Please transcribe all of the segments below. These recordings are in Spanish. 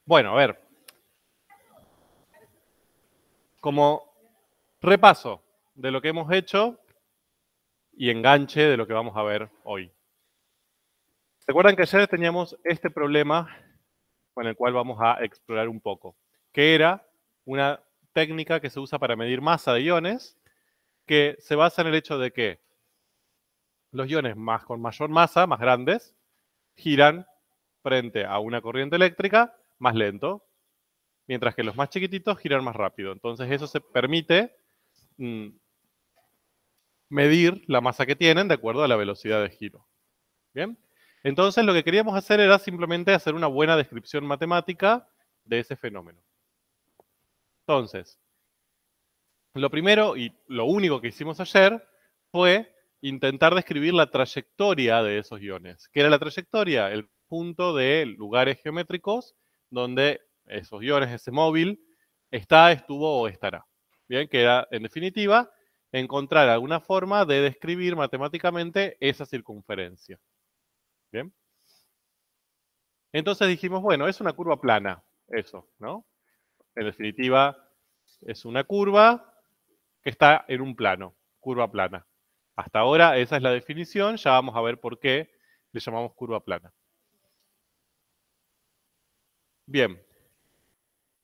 Bueno, a ver. Como repaso de lo que hemos hecho y enganche de lo que vamos a ver hoy. ¿Se acuerdan que ayer teníamos este problema con el cual vamos a explorar un poco? Que era una técnica que se usa para medir masa de iones, que se basa en el hecho de que los iones con mayor masa, más grandes, giran frente a una corriente eléctrica más lento, mientras que los más chiquititos giran más rápido. Entonces eso se permite medir la masa que tienen de acuerdo a la velocidad de giro. ¿Bien? Entonces lo que queríamos hacer era simplemente hacer una buena descripción matemática de ese fenómeno. Entonces, lo primero y lo único que hicimos ayer fue intentar describir la trayectoria de esos iones. ¿Qué era la trayectoria? El punto de lugares geométricos donde esos iones, ese móvil, está, estuvo o estará. Bien, que era, en definitiva, encontrar alguna forma de describir matemáticamente esa circunferencia. Bien. Entonces dijimos, bueno, es una curva plana, eso, ¿no? En definitiva, es una curva que está en un plano, curva plana. Hasta ahora esa es la definición, ya vamos a ver por qué le llamamos curva plana. Bien.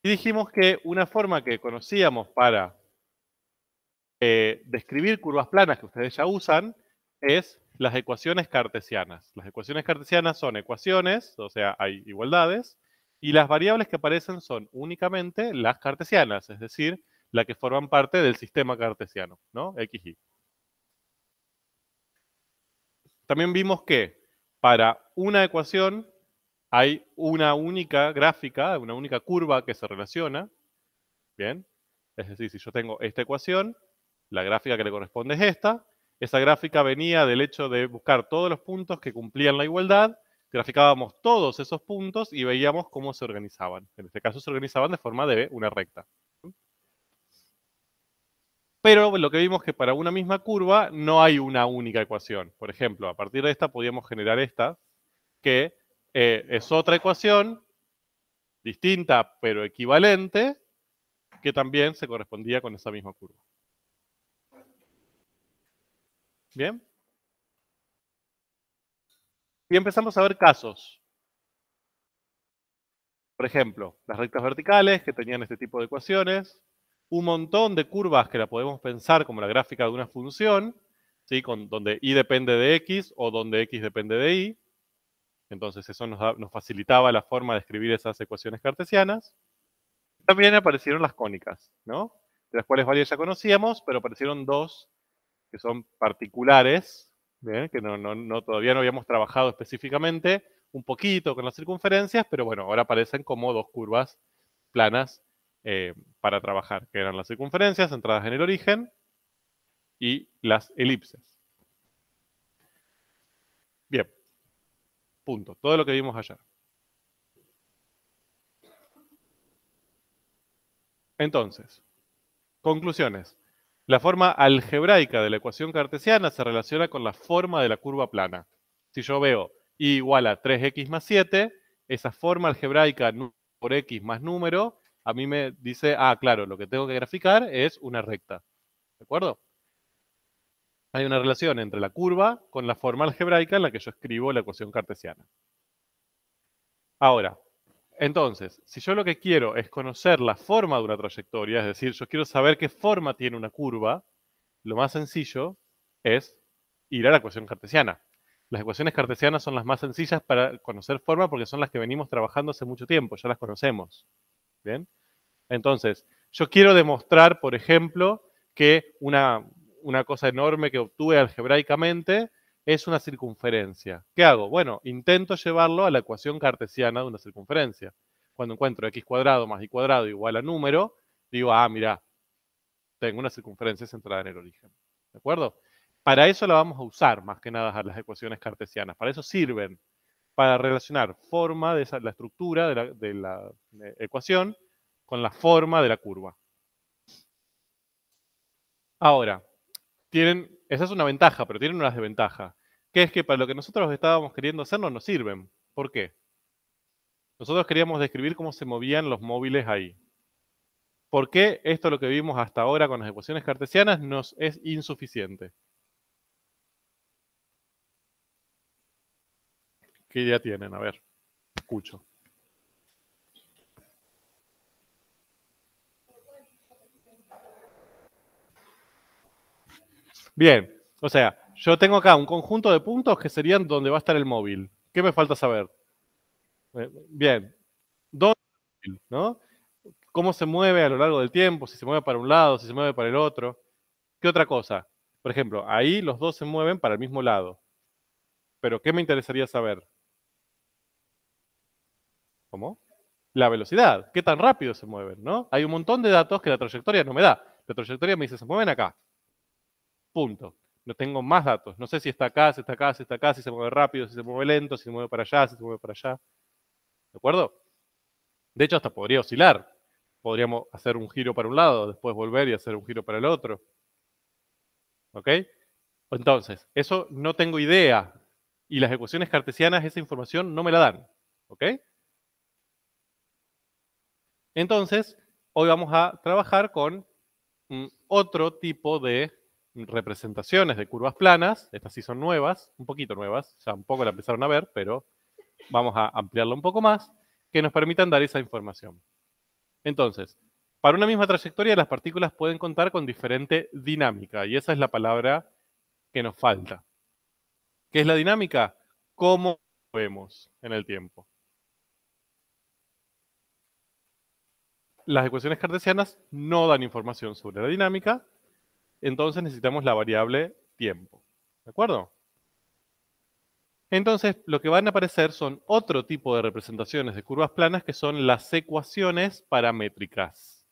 Y dijimos que una forma que conocíamos para describir curvas planas que ustedes ya usan es las ecuaciones cartesianas. Las ecuaciones cartesianas son ecuaciones, o sea, hay igualdades, y las variables que aparecen son únicamente las cartesianas, es decir, las que forman parte del sistema cartesiano, ¿no? X, Y. También vimos que para una ecuación hay una única gráfica, una única curva que se relaciona, ¿bien? Es decir, si yo tengo esta ecuación, la gráfica que le corresponde es esta. Esa gráfica venía del hecho de buscar todos los puntos que cumplían la igualdad, graficábamos todos esos puntos y veíamos cómo se organizaban. En este caso se organizaban de forma de una recta. Pero lo que vimos es que para una misma curva no hay una única ecuación. Por ejemplo, a partir de esta podíamos generar esta, que es otra ecuación distinta pero equivalente, que también se correspondía con esa misma curva. ¿Bien? Y empezamos a ver casos. Por ejemplo, las rectas verticales que tenían este tipo de ecuaciones, un montón de curvas que la podemos pensar como la gráfica de una función, ¿sí? Donde y depende de x o donde x depende de y. Entonces eso nos facilitaba la forma de escribir esas ecuaciones cartesianas. También aparecieron las cónicas, ¿no? De las cuales varias ya conocíamos, pero aparecieron dos que son particulares, ¿bien? Que todavía no habíamos trabajado específicamente, un poquito con las circunferencias, pero bueno, ahora aparecen como dos curvas planas para trabajar, que eran las circunferencias centradas en el origen y las elipses. Bien, punto. Todo lo que vimos ayer. Entonces, conclusiones. La forma algebraica de la ecuación cartesiana se relaciona con la forma de la curva plana. Si yo veo y igual a 3x más 7, esa forma algebraica por x más número, a mí me dice, ah, claro, lo que tengo que graficar es una recta. ¿De acuerdo? Hay una relación entre la curva con la forma algebraica en la que yo escribo la ecuación cartesiana. Ahora, entonces, si yo lo que quiero es conocer la forma de una trayectoria, es decir, yo quiero saber qué forma tiene una curva, lo más sencillo es ir a la ecuación cartesiana. Las ecuaciones cartesianas son las más sencillas para conocer forma porque son las que venimos trabajando hace mucho tiempo, ya las conocemos. ¿Bien? Entonces, yo quiero demostrar, por ejemplo, que una cosa enorme que obtuve algebraicamente es una circunferencia. ¿Qué hago? Bueno, intento llevarlo a la ecuación cartesiana de una circunferencia. Cuando encuentro x cuadrado más y cuadrado igual a número, digo, ah, mira, tengo una circunferencia centrada en el origen. ¿De acuerdo? Para eso la vamos a usar más que nada a las ecuaciones cartesianas. Para eso sirven. Para relacionar forma de la estructura de la ecuación con la forma de la curva. Ahora, esa es una ventaja, pero tienen una desventaja, que es que para lo que nosotros estábamos queriendo hacer no nos sirven. ¿Por qué? Nosotros queríamos describir cómo se movían los móviles ahí. ¿Por qué esto lo que vimos hasta ahora con las ecuaciones cartesianas nos es insuficiente? ¿Qué idea tienen? A ver, escucho. Bien, o sea, yo tengo acá un conjunto de puntos que serían donde va a estar el móvil. ¿Qué me falta saber? Bien, ¿dónde está el móvil, no? ¿Cómo se mueve a lo largo del tiempo? Si se mueve para un lado, si se mueve para el otro. ¿Qué otra cosa? Por ejemplo, ahí los dos se mueven para el mismo lado. Pero ¿qué me interesaría saber? ¿Cómo? La velocidad, qué tan rápido se mueven, ¿no? Hay un montón de datos que la trayectoria no me da. La trayectoria me dice, se mueven acá. Punto. No tengo más datos. No sé si está acá, si está acá, si está acá, si se mueve rápido, si se mueve lento, si se mueve para allá, si se mueve para allá. ¿De acuerdo? De hecho, hasta podría oscilar. Podríamos hacer un giro para un lado, después volver y hacer un giro para el otro. ¿Ok? Entonces, eso no tengo idea. Y las ecuaciones cartesianas esa información no me la dan. ¿Ok? Entonces, hoy vamos a trabajar con otro tipo de representaciones de curvas planas. Estas sí son nuevas, un poquito nuevas, ya un poco la empezaron a ver, pero vamos a ampliarla un poco más, que nos permitan dar esa información. Entonces, para una misma trayectoria, las partículas pueden contar con diferente dinámica, y esa es la palabra que nos falta. ¿Qué es la dinámica? ¿Cómo vemos en el tiempo? Las ecuaciones cartesianas no dan información sobre la dinámica, entonces necesitamos la variable tiempo. ¿De acuerdo? Entonces, lo que van a aparecer son otro tipo de representaciones de curvas planas que son las ecuaciones paramétricas.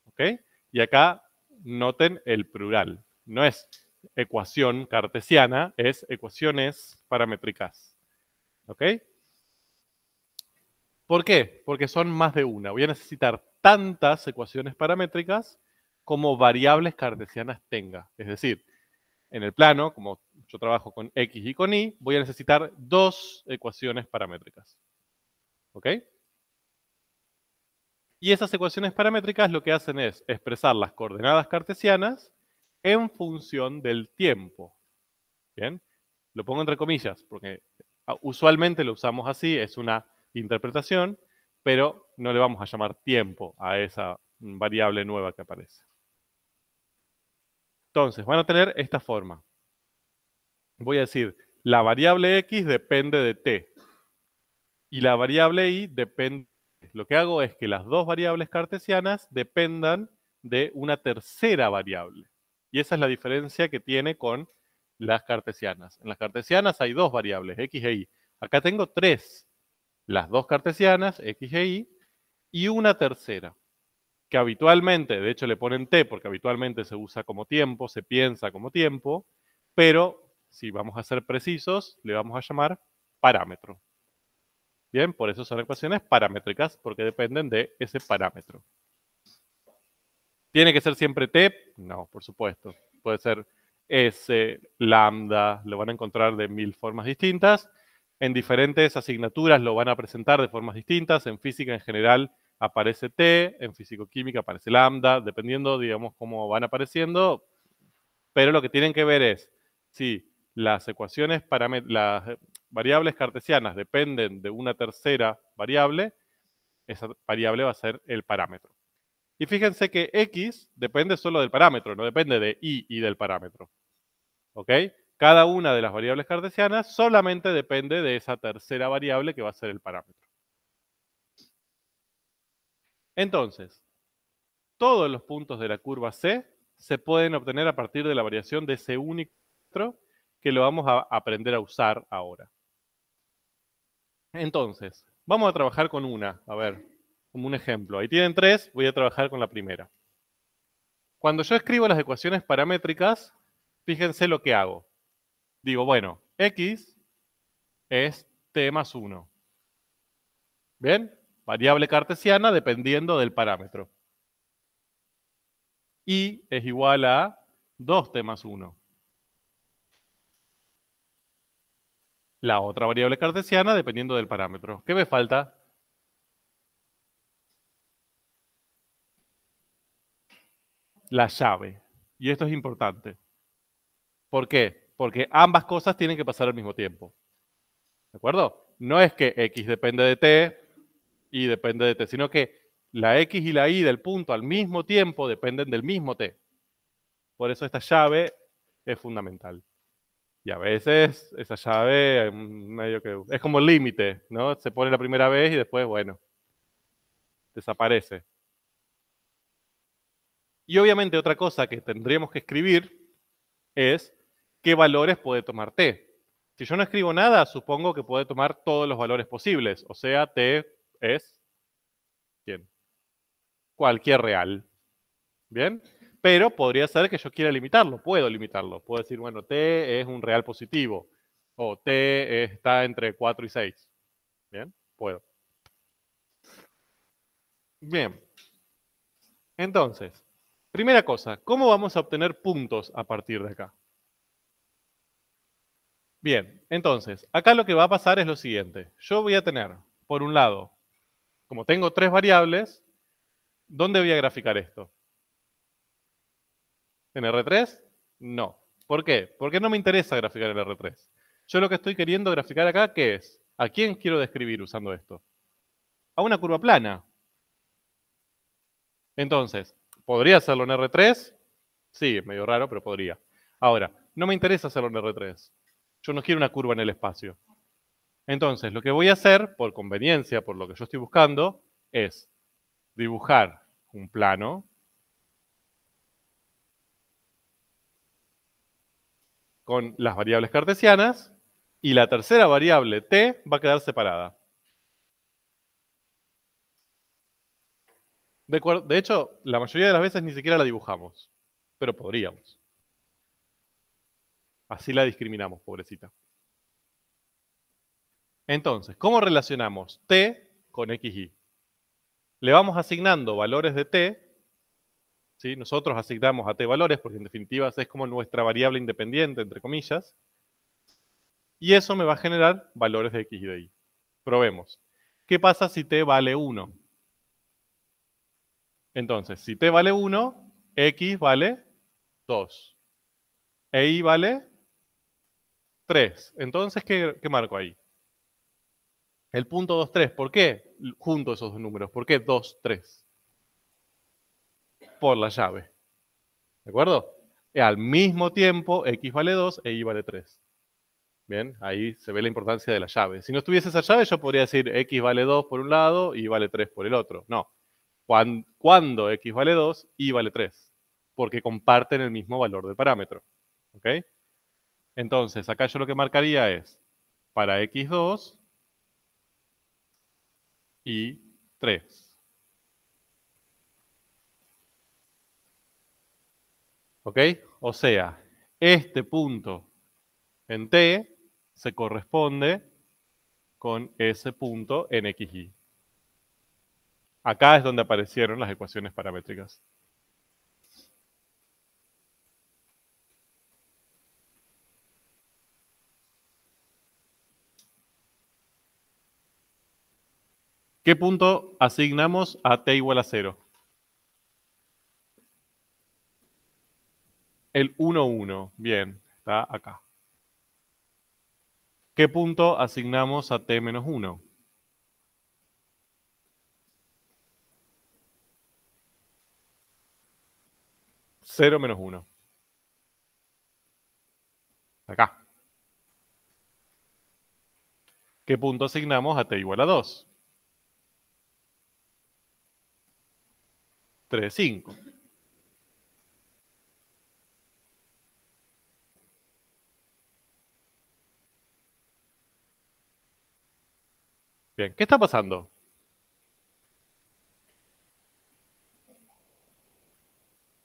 ¿Ok? Y acá noten el plural. No es ecuación cartesiana, es ecuaciones paramétricas. ¿Ok? ¿Por qué? Porque son más de una. Voy a necesitar tantas ecuaciones paramétricas como variables cartesianas tenga. Es decir, en el plano, como yo trabajo con X y con Y, voy a necesitar dos ecuaciones paramétricas. ¿Ok? Y esas ecuaciones paramétricas lo que hacen es expresar las coordenadas cartesianas en función del tiempo. ¿Bien? Lo pongo entre comillas, porque usualmente lo usamos así, es una interpretación, pero no le vamos a llamar tiempo a esa variable nueva que aparece. Entonces, van a tener esta forma. Voy a decir, la variable X depende de T y la variable Y depende. Lo que hago es que las dos variables cartesianas dependan de una tercera variable. Y esa es la diferencia que tiene con las cartesianas. En las cartesianas hay dos variables, X e Y. Acá tengo tres. Las dos cartesianas, X e Y, y una tercera, que habitualmente, de hecho le ponen T porque habitualmente se usa como tiempo, se piensa como tiempo, pero si vamos a ser precisos, le vamos a llamar parámetro. Bien, por eso son ecuaciones paramétricas, porque dependen de ese parámetro. ¿Tiene que ser siempre T? No, por supuesto. Puede ser S, lambda, lo van a encontrar de 1000 formas distintas. En diferentes asignaturas lo van a presentar de formas distintas. En física en general aparece T, en físico-química aparece lambda, dependiendo, digamos, cómo van apareciendo. Pero lo que tienen que ver es si las ecuaciones, las variables cartesianas dependen de una tercera variable, esa variable va a ser el parámetro. Y fíjense que X depende solo del parámetro, no depende de Y del parámetro. ¿Ok? Cada una de las variables cartesianas solamente depende de esa tercera variable que va a ser el parámetro. Entonces, todos los puntos de la curva C se pueden obtener a partir de la variación de ese único parámetro que lo vamos a aprender a usar ahora. Entonces, vamos a trabajar con una, a ver, como un ejemplo. Ahí tienen tres, voy a trabajar con la primera. Cuando yo escribo las ecuaciones paramétricas, fíjense lo que hago. Digo, bueno, X es T más 1. ¿Bien? Variable cartesiana dependiendo del parámetro. Y es igual a 2T más 1. La otra variable cartesiana dependiendo del parámetro. ¿Qué me falta? la llave. Y esto es importante. ¿Por qué? Porque ambas cosas tienen que pasar al mismo tiempo. ¿De acuerdo? No es que X depende de T y depende de T, sino que la X y la Y del punto al mismo tiempo dependen del mismo T. Por eso esta llave es fundamental. Y a veces esa llave medio que es como el límite, ¿no? Se pone la primera vez y después, bueno, desaparece. Y obviamente otra cosa que tendríamos que escribir es qué valores puede tomar T. Si yo no escribo nada, supongo que puede tomar todos los valores posibles. O sea, T es ¿quién? Cualquier real. ¿Bien? Pero podría ser que yo quiera limitarlo. Puedo limitarlo. Puedo decir, bueno, T es un real positivo. O T está entre 4 y 6. ¿Bien? Puedo. Bien. Entonces, primera cosa, ¿cómo vamos a obtener puntos a partir de acá? Bien, entonces, acá lo que va a pasar es lo siguiente. Yo voy a tener, por un lado, como tengo tres variables, ¿dónde voy a graficar esto? ¿En R3? No. ¿Por qué? Porque no me interesa graficar en R3. Yo lo que estoy queriendo graficar acá, ¿qué es? ¿A quién quiero describir usando esto? A una curva plana. Entonces, ¿podría hacerlo en R3? Sí, es medio raro, pero podría. Ahora, no me interesa hacerlo en R3. Yo no quiero una curva en el espacio. Entonces, lo que voy a hacer, por conveniencia, por lo que yo estoy buscando, es dibujar un plano con las variables cartesianas y la tercera variable t va a quedar separada. De hecho, la mayoría de las veces ni siquiera la dibujamos, pero podríamos. Así la discriminamos, pobrecita. Entonces, ¿cómo relacionamos t con xy? Le vamos asignando valores de t, ¿sí? Nosotros asignamos a t valores, porque en definitiva es como nuestra variable independiente, entre comillas, y eso me va a generar valores de x y de y. Probemos. ¿Qué pasa si t vale 1? Entonces, si t vale 1, x vale 2. E y vale 3. Entonces, ¿qué marco ahí? El punto 2, 3. ¿Por qué junto esos dos números? ¿Por qué 2, 3? Por la llave. ¿De acuerdo? Al mismo tiempo, x vale 2 e y vale 3. Bien, ahí se ve la importancia de la llave. Si no estuviese esa llave, yo podría decir x vale 2 por un lado y vale 3 por el otro. No. Cuando x vale 2, y vale 3. Porque comparten el mismo valor del parámetro. ¿Ok? Entonces, acá yo lo que marcaría es para x2 y 3. ¿Ok? O sea, este punto en T se corresponde con ese punto en XY. Acá es donde aparecieron las ecuaciones paramétricas. ¿Qué punto asignamos a T igual a 0? El 1, 1. Bien, está acá. ¿Qué punto asignamos a T menos 1? 0 menos 1. Acá. ¿Qué punto asignamos a T igual a 2? 3, 5. Bien, ¿qué está pasando?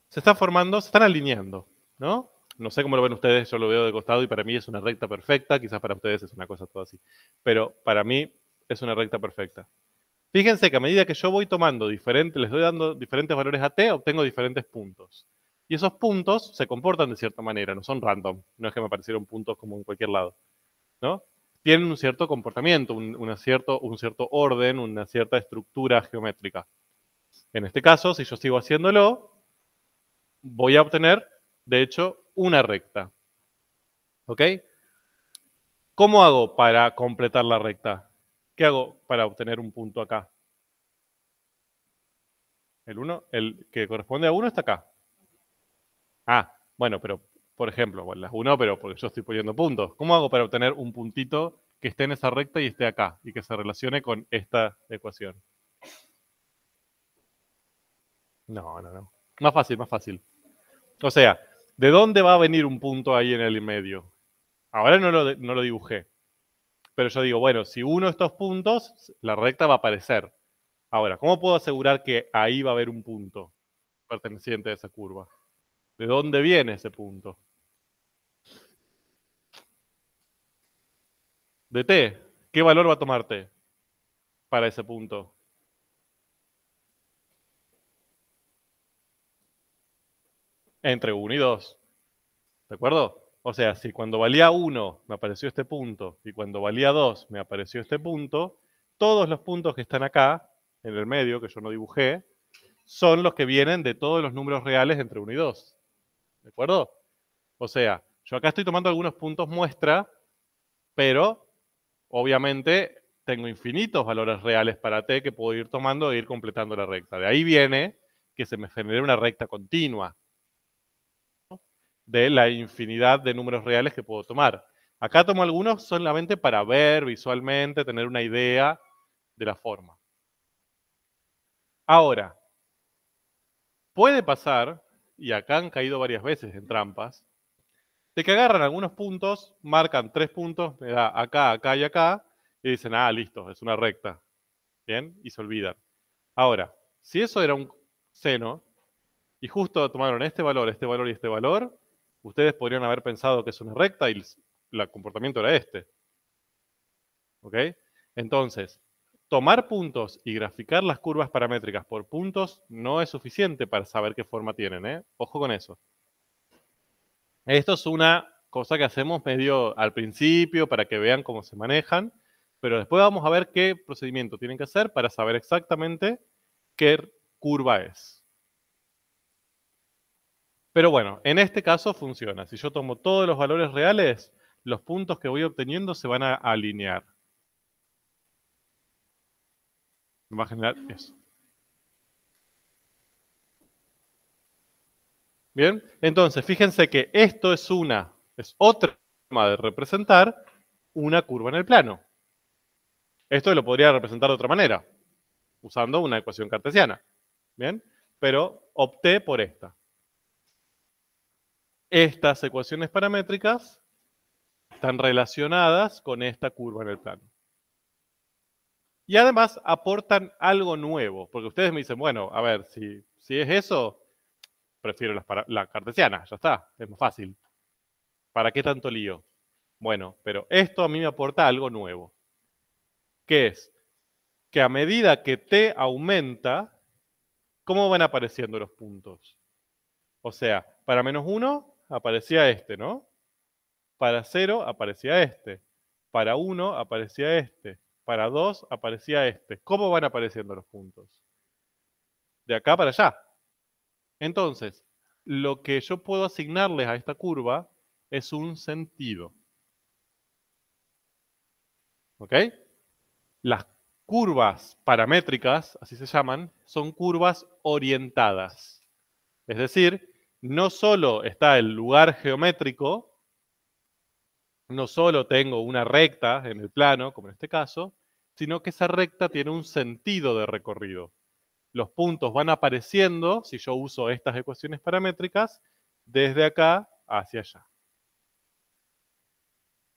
Se está formando, se están alineando, ¿no? No sé cómo lo ven ustedes, yo lo veo de costado y para mí es una recta perfecta, quizás para ustedes es una cosa toda así, pero para mí es una recta perfecta. Fíjense que a medida que yo voy tomando diferentes, les doy dando diferentes valores a t, obtengo diferentes puntos. Y esos puntos se comportan de cierta manera, no son random, no es que me aparecieron puntos como en cualquier lado, ¿no? Tienen un cierto comportamiento, un cierto orden, una cierta estructura geométrica. En este caso, si yo sigo haciéndolo, voy a obtener, de hecho, una recta. ¿Ok? ¿Cómo hago para completar la recta? ¿Qué hago para obtener un punto acá? El 1, el que corresponde a 1 está acá. Ah, bueno, pero, por ejemplo, bueno, las 1, pero porque yo estoy poniendo puntos. ¿Cómo hago para obtener un puntito que esté en esa recta y esté acá? Y que se relacione con esta ecuación. No, no, no. Más fácil, más fácil. O sea, ¿de dónde va a venir un punto ahí en el medio? Ahora no lo dibujé. Pero yo digo, bueno, si uno de estos puntos, la recta va a aparecer. Ahora, ¿cómo puedo asegurar que ahí va a haber un punto perteneciente a esa curva? ¿De dónde viene ese punto? De t. ¿Qué valor va a tomar t para ese punto? Entre 1 y 2. ¿De acuerdo? O sea, si cuando valía 1 me apareció este punto y cuando valía 2 me apareció este punto, todos los puntos que están acá, en el medio, que yo no dibujé, son los que vienen de todos los números reales entre 1 y 2. ¿De acuerdo? O sea, yo acá estoy tomando algunos puntos muestra, pero obviamente tengo infinitos valores reales para t que puedo ir tomando e ir completando la recta. De ahí viene que se me genere una recta continua de la infinidad de números reales que puedo tomar. Acá tomo algunos solamente para ver visualmente, tener una idea de la forma. Ahora, puede pasar, y acá han caído varias veces en trampas, de que agarran algunos puntos, marcan 3 puntos, me da acá, acá y acá, y dicen, ah, listo, es una recta. ¿Bien? Y se olvidan. Ahora, si eso era un seno, y justo tomaron este valor y este valor, ustedes podrían haber pensado que es una recta y el comportamiento era este. ¿Ok? Entonces, tomar puntos y graficar las curvas paramétricas por puntos no es suficiente para saber qué forma tienen, ¿eh? Ojo con eso. Esto es una cosa que hacemos medio al principio para que vean cómo se manejan, pero después vamos a ver qué procedimiento tienen que hacer para saber exactamente qué curva es. Pero bueno, en este caso funciona. Si yo tomo todos los valores reales, los puntos que voy obteniendo se van a alinear. Me va a generar eso. Bien, entonces fíjense que esto es otra forma de representar una curva en el plano. Esto lo podría representar de otra manera, usando una ecuación cartesiana. Bien, pero opté por esta. Estas ecuaciones paramétricas están relacionadas con esta curva en el plano. Y además aportan algo nuevo, porque ustedes me dicen, bueno, a ver, si es eso, prefiero la cartesiana, ya está, es más fácil. ¿Para qué tanto lío? Bueno, pero esto a mí me aporta algo nuevo. ¿Qué es? Que a medida que t aumenta, ¿cómo van apareciendo los puntos? O sea, para -1 aparecía este, ¿no? Para 0 aparecía este. Para 1 aparecía este. Para 2 aparecía este. ¿Cómo van apareciendo los puntos? De acá para allá. Entonces, lo que yo puedo asignarles a esta curva es un sentido. ¿Ok? Las curvas paramétricas, así se llaman, son curvas orientadas. Es decir, no solo está el lugar geométrico, no solo tengo una recta en el plano, como en este caso, sino que esa recta tiene un sentido de recorrido. Los puntos van apareciendo, si yo uso estas ecuaciones paramétricas, desde acá hacia allá.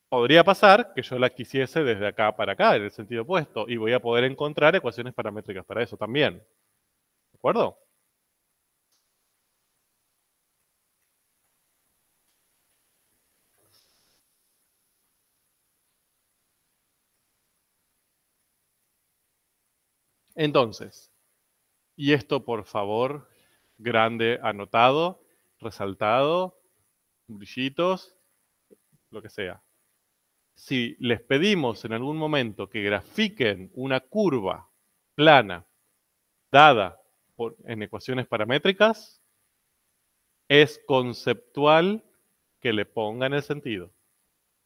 Podría pasar que yo la quisiese desde acá para acá, en el sentido opuesto, y voy a poder encontrar ecuaciones paramétricas para eso también. ¿De acuerdo? Entonces, y esto por favor, grande, anotado, resaltado, brillitos, lo que sea. Si les pedimos en algún momento que grafiquen una curva plana dada en ecuaciones paramétricas, Es conceptual que le pongan el sentido.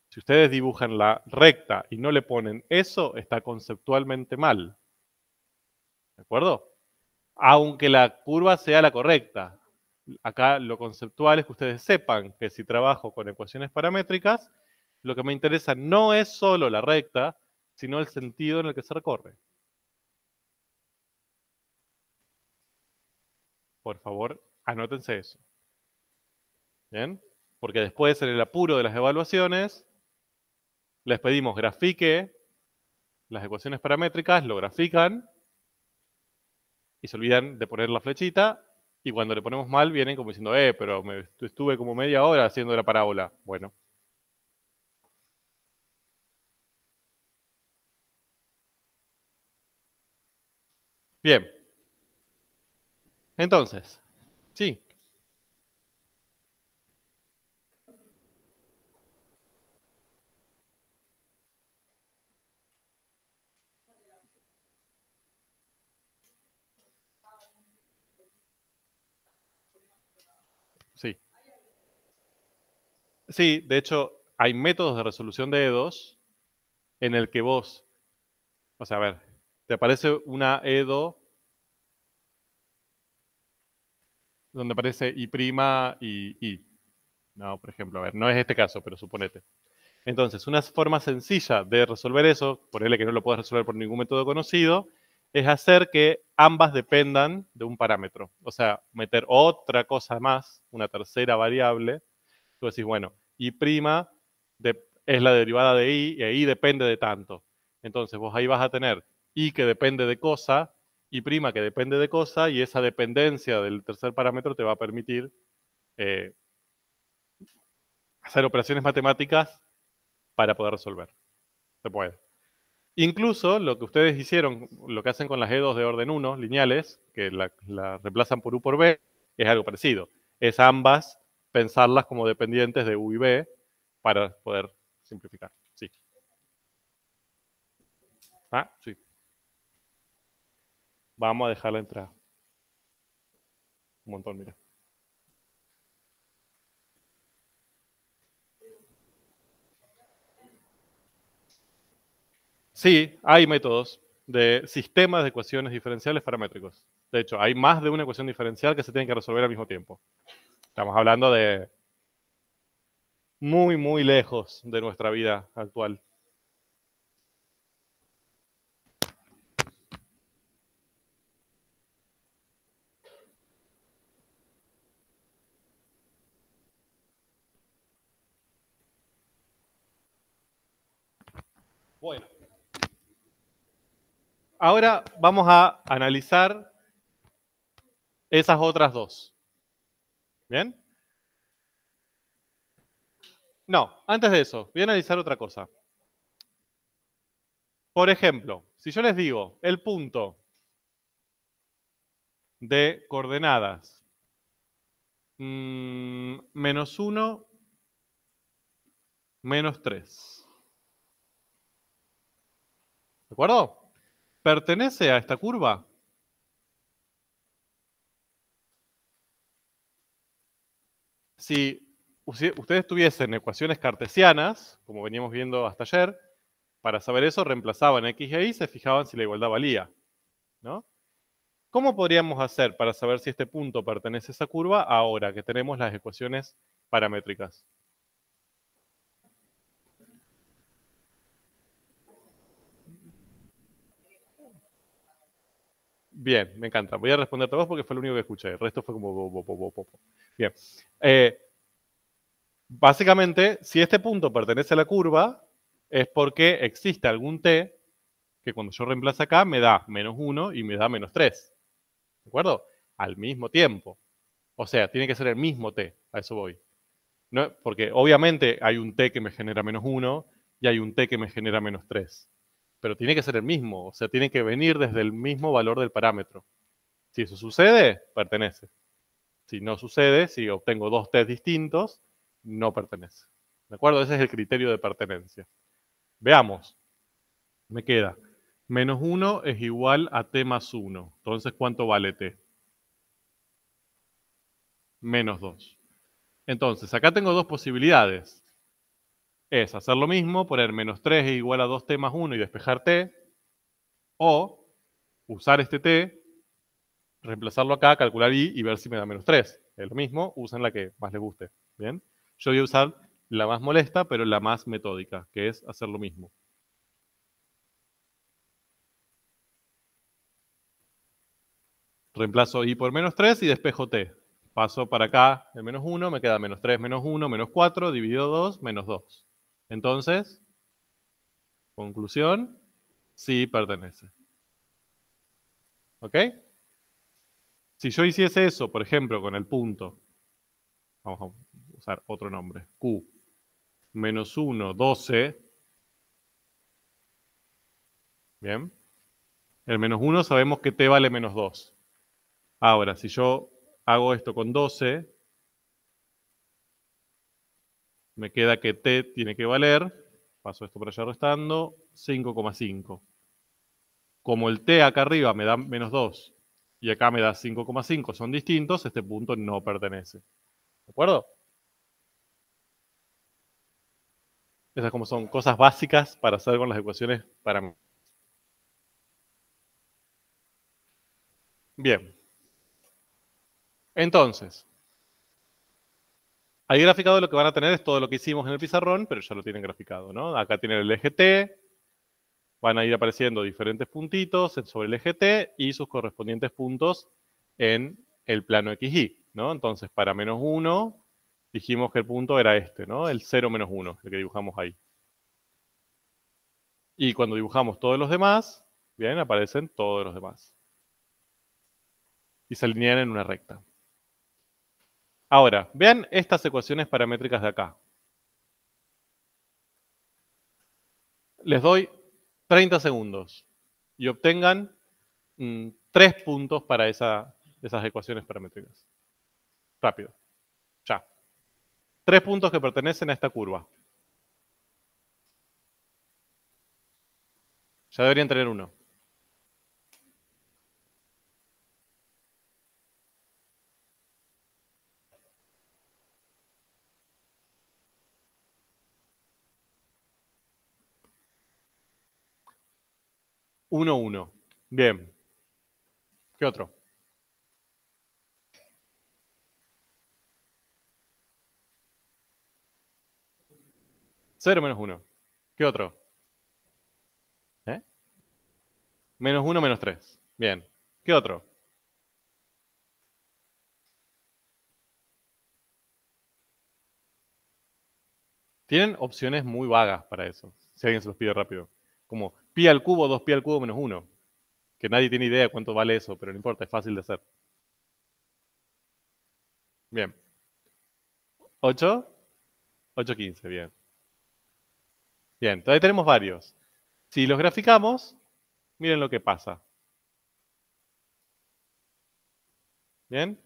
Si ustedes dibujan la recta y no le ponen eso, está conceptualmente mal. ¿De acuerdo? Aunque la curva sea la correcta. Acá lo conceptual es que ustedes sepan que si trabajo con ecuaciones paramétricas, lo que me interesa no es solo la recta, sino el sentido en el que se recorre. Por favor, anótense eso. ¿Bien? Porque después, en el apuro de las evaluaciones, les pedimos grafique las ecuaciones paramétricas, lo grafican y se olvidan de poner la flechita. Y cuando le ponemos mal, vienen como diciendo, pero estuve como media hora haciendo la parábola. Bueno. Bien. Entonces, sí, sí. Sí, de hecho, hay métodos de resolución de EDOs en el que vos, o sea, a ver, te aparece una EDO donde aparece I' y I. No, por ejemplo, a ver, no es este caso, pero suponete. Entonces, una forma sencilla de resolver eso, ponerle que no lo puedes resolver por ningún método conocido, es hacer que ambas dependan de un parámetro. O sea, meter otra cosa más, una tercera variable. Tú decís, bueno, I' es la derivada de I y I depende de tanto. Entonces, vos ahí vas a tener I que depende de cosa, I' que depende de cosa, y esa dependencia del tercer parámetro te va a permitir eh, hacer operaciones matemáticas para poder resolver. Se puede. Incluso lo que ustedes hicieron, lo que hacen con las E2 de orden 1, lineales, que la reemplazan por U por B, es algo parecido. Es ambas pensarlas como dependientes de U y B para poder simplificar. Sí. Ah, sí. Vamos a dejarla entrar. Un montón, mira. Sí, hay métodos de sistemas de ecuaciones diferenciales paramétricos. De hecho, hay más de una ecuación diferencial que se tienen que resolver al mismo tiempo. Estamos hablando de muy, muy lejos de nuestra vida actual. Bueno, ahora vamos a analizar esas otras dos. ¿Bien? No, antes de eso, voy a analizar otra cosa. Por ejemplo, si yo les digo el punto de coordenadas -1, -3. ¿De acuerdo? ¿Pertenece a esta curva? Si ustedes tuviesen ecuaciones cartesianas, como veníamos viendo hasta ayer, para saber eso reemplazaban X e Y, se fijaban si la igualdad valía, ¿no? ¿Cómo podríamos hacer para saber si este punto pertenece a esa curva ahora que tenemos las ecuaciones paramétricas? Bien, me encanta. Voy a responderte a vos porque fue lo único que escuché. El resto fue como... Bien. Básicamente, si este punto pertenece a la curva, es porque existe algún t que cuando yo reemplazo acá me da -1 y me da -3. ¿De acuerdo? Al mismo tiempo. O sea, tiene que ser el mismo t. A eso voy. No, porque obviamente hay un t que me genera -1 y hay un t que me genera -3. Pero tiene que ser el mismo. O sea, tiene que venir desde el mismo valor del parámetro. Si eso sucede, pertenece. Si no sucede, si obtengo dos t distintos, no pertenece. ¿De acuerdo? Ese es el criterio de pertenencia. Veamos. Me queda -1 es igual a t más 1. Entonces, ¿cuánto vale t? menos 2. Entonces, acá tengo dos posibilidades. Es hacer lo mismo, poner menos 3 es igual a 2t más 1 y despejar t, o usar este t, reemplazarlo acá, calcular y ver si me da menos 3. Es lo mismo, usen la que más les guste. ¿Bien? Yo voy a usar la más molesta, pero la más metódica, que es hacer lo mismo. Reemplazo i por menos 3 y despejo t. Paso para acá el menos 1, me queda menos 3 menos 1 menos 4, dividido 2, menos 2. Entonces, conclusión, sí pertenece. ¿Ok? Si yo hiciese eso, por ejemplo, con el punto, vamos a usar otro nombre, q, menos 1, 12, ¿bien? El menos 1 sabemos que t vale menos 2. Ahora, si yo hago esto con 12, me queda que t tiene que valer, paso esto por allá restando, 5,5. Como el t acá arriba me da menos 2 y acá me da 5,5, son distintos, este punto no pertenece. ¿De acuerdo? Esas como son cosas básicas para hacer con las ecuaciones paramétricas. Bien. Entonces, ahí graficado lo que van a tener es todo lo que hicimos en el pizarrón, pero ya lo tienen graficado, ¿no? Acá tienen el eje T, van a ir apareciendo diferentes puntitos sobre el eje T y sus correspondientes puntos en el plano XY, ¿no? Entonces, para menos 1, dijimos que el punto era este, ¿no? El 0 menos 1, el que dibujamos ahí. Y cuando dibujamos todos los demás, bien, aparecen todos los demás. Y se alinean en una recta. Ahora, vean estas ecuaciones paramétricas de acá. Les doy 30 segundos y obtengan 3 puntos para esas ecuaciones paramétricas. Rápido. Ya. 3 puntos que pertenecen a esta curva. Ya deberían tener uno. Uno, uno. Bien. ¿Qué otro? 0 menos 1. ¿Qué otro? ¿Eh? Menos 1, menos 3. Bien. ¿Qué otro? Tienen opciones muy vagas para eso, si alguien se los pide rápido. Como pi al cubo, 2 pi al cubo menos 1. Que nadie tiene idea cuánto vale eso, pero no importa, es fácil de hacer. Bien. 8, 8, 15, bien. Bien, todavía tenemos varios. Si los graficamos, miren lo que pasa. Bien.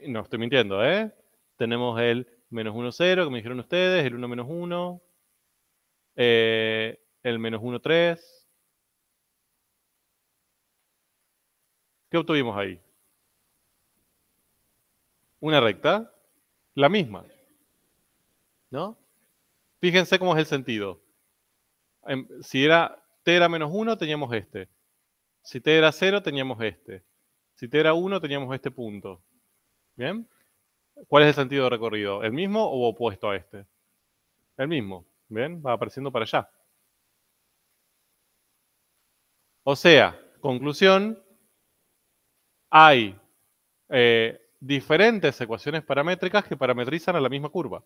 No estoy mintiendo, ¿eh? Tenemos el menos 1, 0, que me dijeron ustedes, el 1, menos 1, el menos 1, 3. ¿Qué obtuvimos ahí? Una recta, la misma, ¿no? Fíjense cómo es el sentido. Si era t era menos 1, teníamos este. Si t era 0, teníamos este. Si t era 1, teníamos este punto. ¿Bien? ¿Cuál es el sentido de recorrido? ¿El mismo o opuesto a este? El mismo. ¿Bien? Va apareciendo para allá. O sea, conclusión, hay diferentes ecuaciones paramétricas que parametrizan a la misma curva.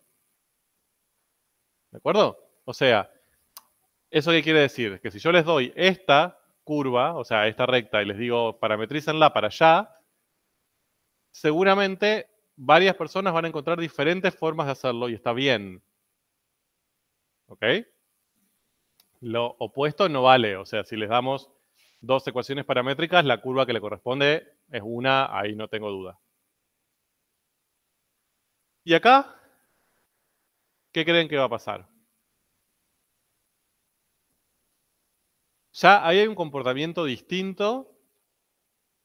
¿De acuerdo? O sea, ¿eso qué quiere decir? Que si yo les doy esta curva, o sea, esta recta, y les digo parametrícenla para allá, seguramente varias personas van a encontrar diferentes formas de hacerlo y está bien. ¿Ok? Lo opuesto no vale. O sea, si les damos dos ecuaciones paramétricas, la curva que le corresponde es una, ahí no tengo duda. ¿Y acá? ¿Qué creen que va a pasar? Ya ahí hay un comportamiento distinto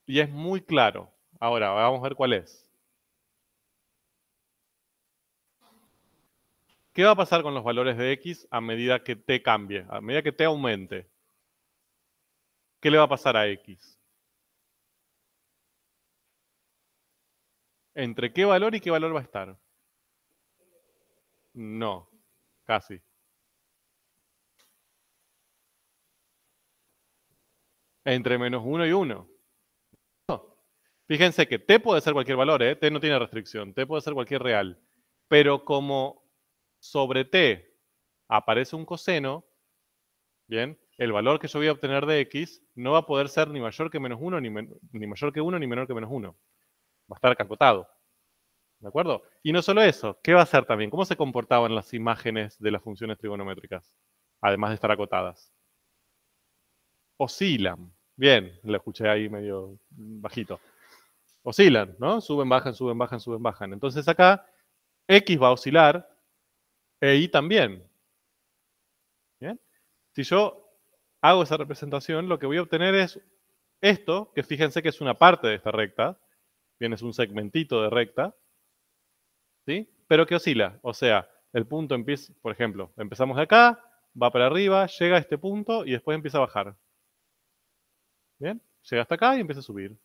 y es muy claro. Ahora, vamos a ver cuál es. ¿qué va a pasar con los valores de x a medida que t cambie? A medida que t aumente. ¿Qué le va a pasar a x? ¿Entre qué valor y qué valor va a estar? No, casi. Entre -1 y 1. Fíjense que t puede ser cualquier valor, ¿eh? T no tiene restricción, t puede ser cualquier real. Pero como sobre t aparece un coseno, ¿bien? El valor que yo voy a obtener de x no va a poder ser ni mayor que -1, ni mayor que 1, ni menor que -1. Va a estar acotado. ¿De acuerdo? Y no solo eso, ¿qué va a hacer también? ¿Cómo se comportaban las imágenes de las funciones trigonométricas? Además de estar acotadas. Oscilan. Bien, lo escuché ahí medio bajito. Oscilan, ¿no? Suben, bajan, suben, bajan, suben, bajan. Entonces acá x va a oscilar e y también. ¿Bien? Si yo hago esa representación, lo que voy a obtener es esto, que fíjense que es una parte de esta recta. Bien, es un segmentito de recta. ¿Sí? Pero que oscila. O sea, el punto empieza, por ejemplo, empezamos de acá, va para arriba, llega a este punto y después empieza a bajar. ¿Bien? Llega hasta acá y empieza a subir.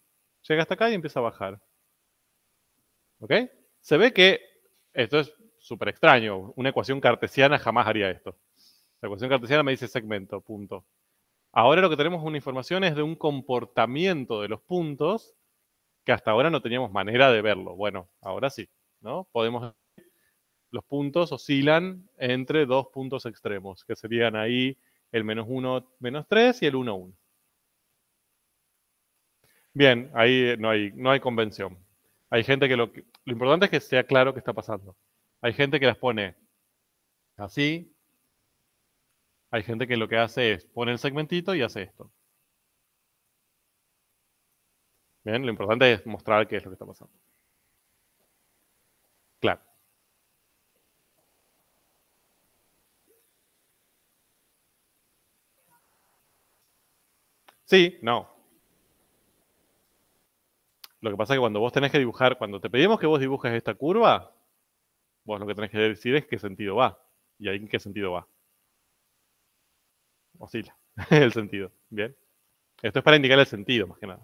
Llega hasta acá y empieza a bajar. ¿Ok? Se ve que esto es súper extraño. Una ecuación cartesiana jamás haría esto. La ecuación cartesiana me dice segmento, punto. Ahora lo que tenemos una información es de un comportamiento de los puntos que hasta ahora no teníamos manera de verlo. Bueno, ahora sí, ¿no? Los puntos oscilan entre dos puntos extremos, que serían ahí el -1, -3 y el 1, 1. Bien, ahí no hay convención. Hay gente que lo importante es que sea claro qué está pasando. Hay gente que las pone así. Hay gente que lo que hace es pone el segmentito y hace esto. Bien, lo importante es mostrar qué es lo que está pasando. Claro. Sí, no. Lo que pasa es que cuando vos tenés que dibujar, cuando te pedimos que vos dibujes esta curva, vos lo que tenés que decir es qué sentido va. Y ahí en qué sentido va. Oscila el sentido. Bien. Esto es para indicar el sentido, más que nada.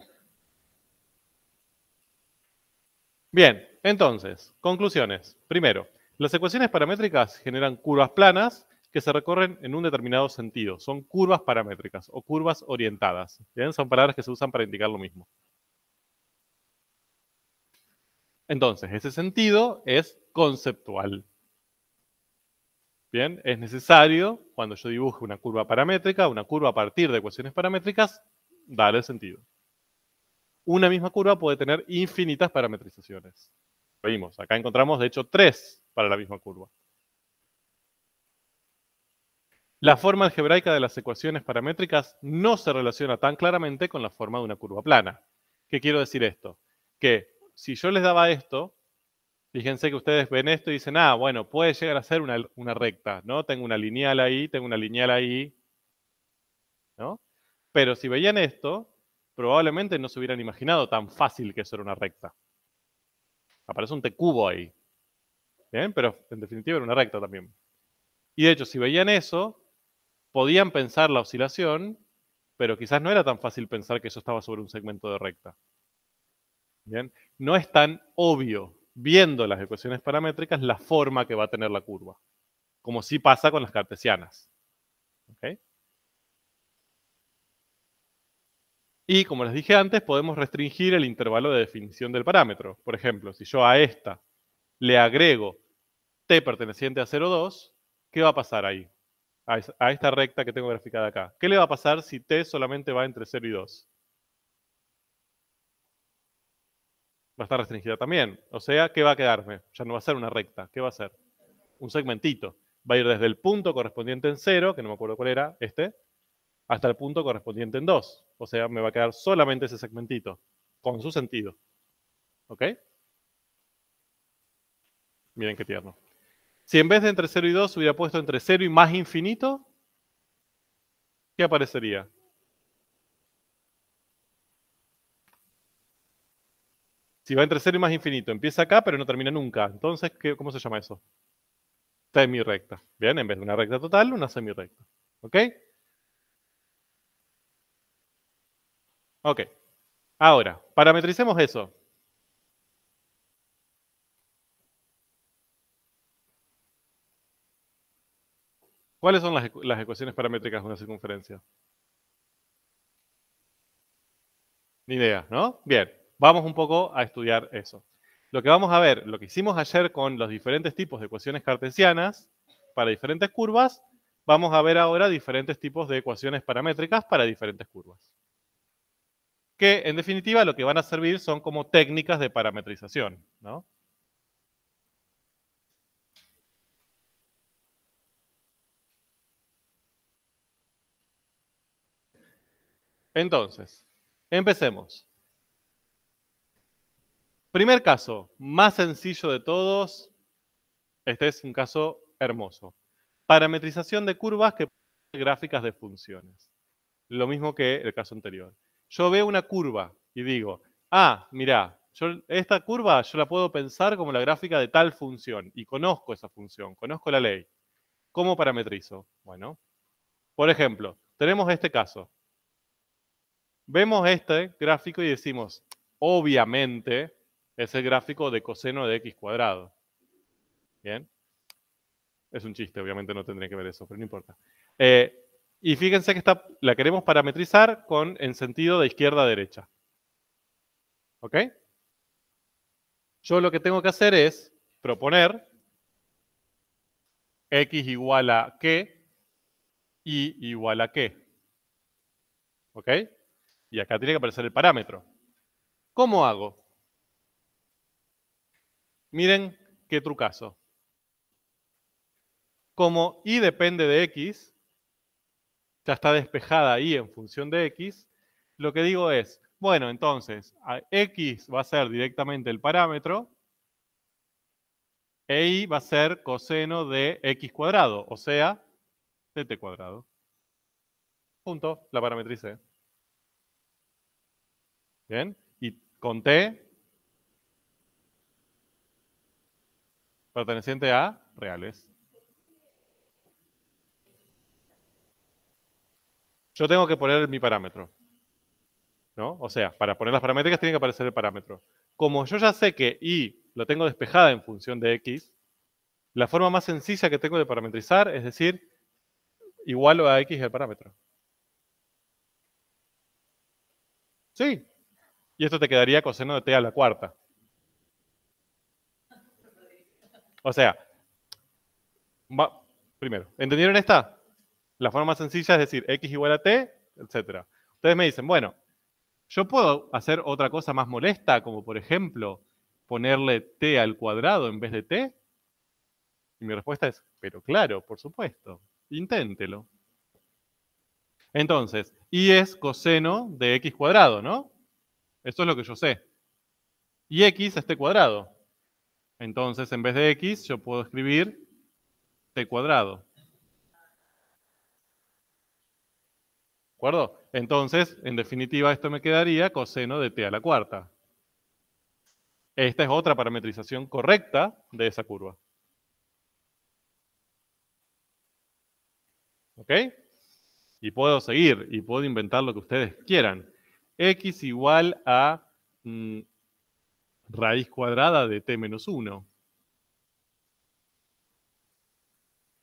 Bien, entonces, conclusiones. Primero, las ecuaciones paramétricas generan curvas planas que se recorren en un determinado sentido. Son curvas paramétricas o curvas orientadas. Bien, son palabras que se usan para indicar lo mismo. Entonces, ese sentido es conceptual. Bien, es necesario, cuando yo dibuje una curva paramétrica, una curva a partir de ecuaciones paramétricas, darle sentido. Una misma curva puede tener infinitas parametrizaciones. Lo vimos, acá encontramos de hecho 3 para la misma curva. La forma algebraica de las ecuaciones paramétricas no se relaciona tan claramente con la forma de una curva plana. ¿Qué quiero decir esto? Que si yo les daba esto, fíjense que ustedes ven esto y dicen, ah, bueno, puede llegar a ser una recta, ¿no? Tengo una lineal ahí, tengo una lineal ahí, ¿no? Pero si veían esto, probablemente no se hubieran imaginado tan fácil que eso era una recta. Aparece un t cubo ahí, ¿bien? Pero en definitiva era una recta también. Y de hecho, si veían eso, podían pensar la oscilación, pero quizás no era tan fácil pensar que eso estaba sobre un segmento de recta. ¿Bien? No es tan obvio, viendo las ecuaciones paramétricas, la forma que va a tener la curva, como sí pasa con las cartesianas. ¿Okay? Y como les dije antes, podemos restringir el intervalo de definición del parámetro. Por ejemplo, si yo a esta le agrego t perteneciente a 0,2, ¿qué va a pasar ahí? A esta recta que tengo graficada acá. ¿Qué le va a pasar si t solamente va entre 0 y 2? Va a estar restringida también. O sea, ¿qué va a quedarme? Ya no va a ser una recta. ¿Qué va a ser? Un segmentito. Va a ir desde el punto correspondiente en 0, que no me acuerdo cuál era, hasta el punto correspondiente en 2. O sea, me va a quedar solamente ese segmentito, con su sentido. ¿Ok? Miren qué tierno. Si en vez de entre 0 y 2 hubiera puesto entre 0 y más infinito, ¿qué aparecería? Si va entre 0 y más infinito, empieza acá, pero no termina nunca. Entonces, ¿cómo se llama eso? Semirecta. Bien, en vez de una recta total, una semirecta. ¿Ok? Ok. Ahora, parametricemos eso. ¿Cuáles son las ecuaciones paramétricas de una circunferencia? Ni idea, ¿no? Bien, vamos un poco a estudiar eso. Lo que vamos a ver, lo que hicimos ayer con los diferentes tipos de ecuaciones cartesianas para diferentes curvas, vamos a ver ahora diferentes tipos de ecuaciones paramétricas para diferentes curvas. Que en definitiva lo que van a servir son como técnicas de parametrización, ¿no? Entonces, empecemos. Primer caso, más sencillo de todos, este es un caso hermoso. Parametrización de curvas que gráficas de funciones. Lo mismo que el caso anterior. Yo veo una curva y digo, ah, mirá, esta curva yo la puedo pensar como la gráfica de tal función y conozco esa función, conozco la ley. ¿Cómo parametrizo? Bueno, por ejemplo, tenemos este caso. Vemos este gráfico y decimos, obviamente, es el gráfico de coseno de x cuadrado. ¿Bien? Es un chiste, obviamente no tendría que ver eso, pero no importa. Y fíjense que la queremos parametrizar en sentido de izquierda a derecha. ¿Ok? Yo lo que tengo que hacer es proponer x igual a qué, y igual a qué. ¿Ok? Y acá tiene que aparecer el parámetro. ¿Cómo hago? Miren qué trucazo. Como y depende de x, ya está despejada y en función de x, lo que digo es, bueno, entonces, x va a ser directamente el parámetro, e y va a ser coseno de x cuadrado, o sea, de t cuadrado. Punto, la parametricé. ¿Bien? Y con t perteneciente a reales. Yo tengo que poner mi parámetro, ¿no? O sea, para poner las paramétricas tiene que aparecer el parámetro. Como yo ya sé que y lo tengo despejada en función de x, la forma más sencilla que tengo de parametrizar es decir, igual a x el parámetro. Sí. Y esto te quedaría coseno de t a la cuarta. O sea, primero, ¿entendieron esta? La forma más sencilla es decir, x igual a t, etc. Ustedes me dicen, bueno, yo puedo hacer otra cosa más molesta, como por ejemplo, ponerle t al cuadrado en vez de t. Y mi respuesta es, pero claro, por supuesto, inténtelo. Entonces, y es coseno de x cuadrado, ¿no? Eso es lo que yo sé. Y x es t cuadrado. Entonces, en vez de x, yo puedo escribir t cuadrado. ¿De acuerdo? Entonces, en definitiva, esto me quedaría coseno de t a la cuarta. Esta es otra parametrización correcta de esa curva. ¿Ok? Y puedo seguir y puedo inventar lo que ustedes quieran. X igual a raíz cuadrada de t menos 1.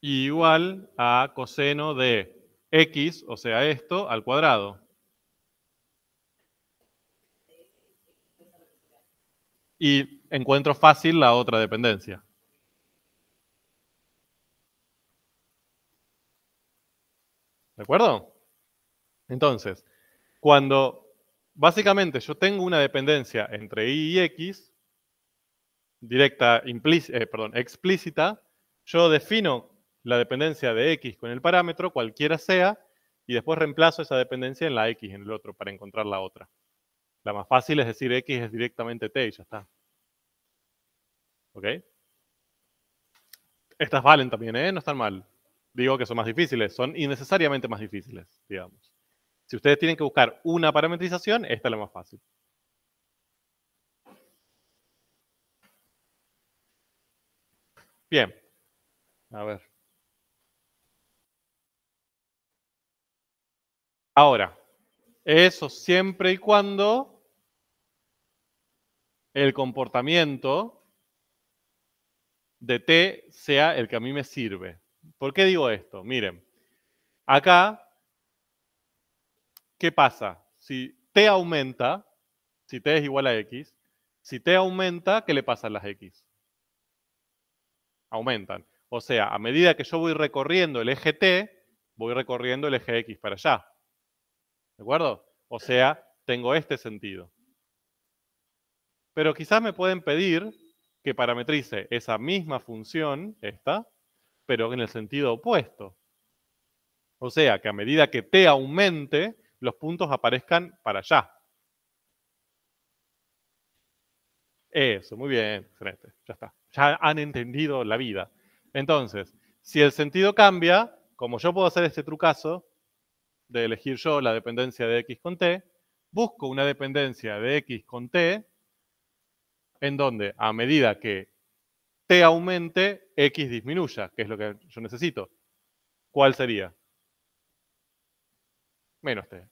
Igual a coseno de x, o sea esto, al cuadrado. Y encuentro fácil la otra dependencia. ¿De acuerdo? Entonces, cuando básicamente yo tengo una dependencia entre y y x, directa, explícita, yo defino la dependencia de x con el parámetro, cualquiera sea, y después reemplazo esa dependencia en la x en el otro para encontrar la otra. La más fácil es decir x es directamente t y ya está. ¿Ok? Estas valen también, ¿eh? No están mal. Digo que son más difíciles, son innecesariamente más difíciles, digamos. Si ustedes tienen que buscar una parametrización, esta es la más fácil. Bien. A ver. Ahora, eso siempre y cuando el comportamiento de T sea el que a mí me sirve. ¿Por qué digo esto? Miren, acá, ¿qué pasa? Si T aumenta, si T es igual a X, si T aumenta, ¿qué le pasa a las X? Aumentan. O sea, a medida que yo voy recorriendo el eje T, voy recorriendo el eje X para allá. ¿De acuerdo? O sea, tengo este sentido. Pero quizás me pueden pedir que parametrice esa misma función, esta, pero en el sentido opuesto. O sea, que a medida que T aumente, los puntos aparezcan para allá. Eso, muy bien, excelente, ya está. Ya han entendido la vida. Entonces, si el sentido cambia, como yo puedo hacer este trucazo de elegir yo la dependencia de X con T, busco una dependencia de X con T en donde a medida que T aumente, X disminuya, que es lo que yo necesito. ¿Cuál sería? Menos T.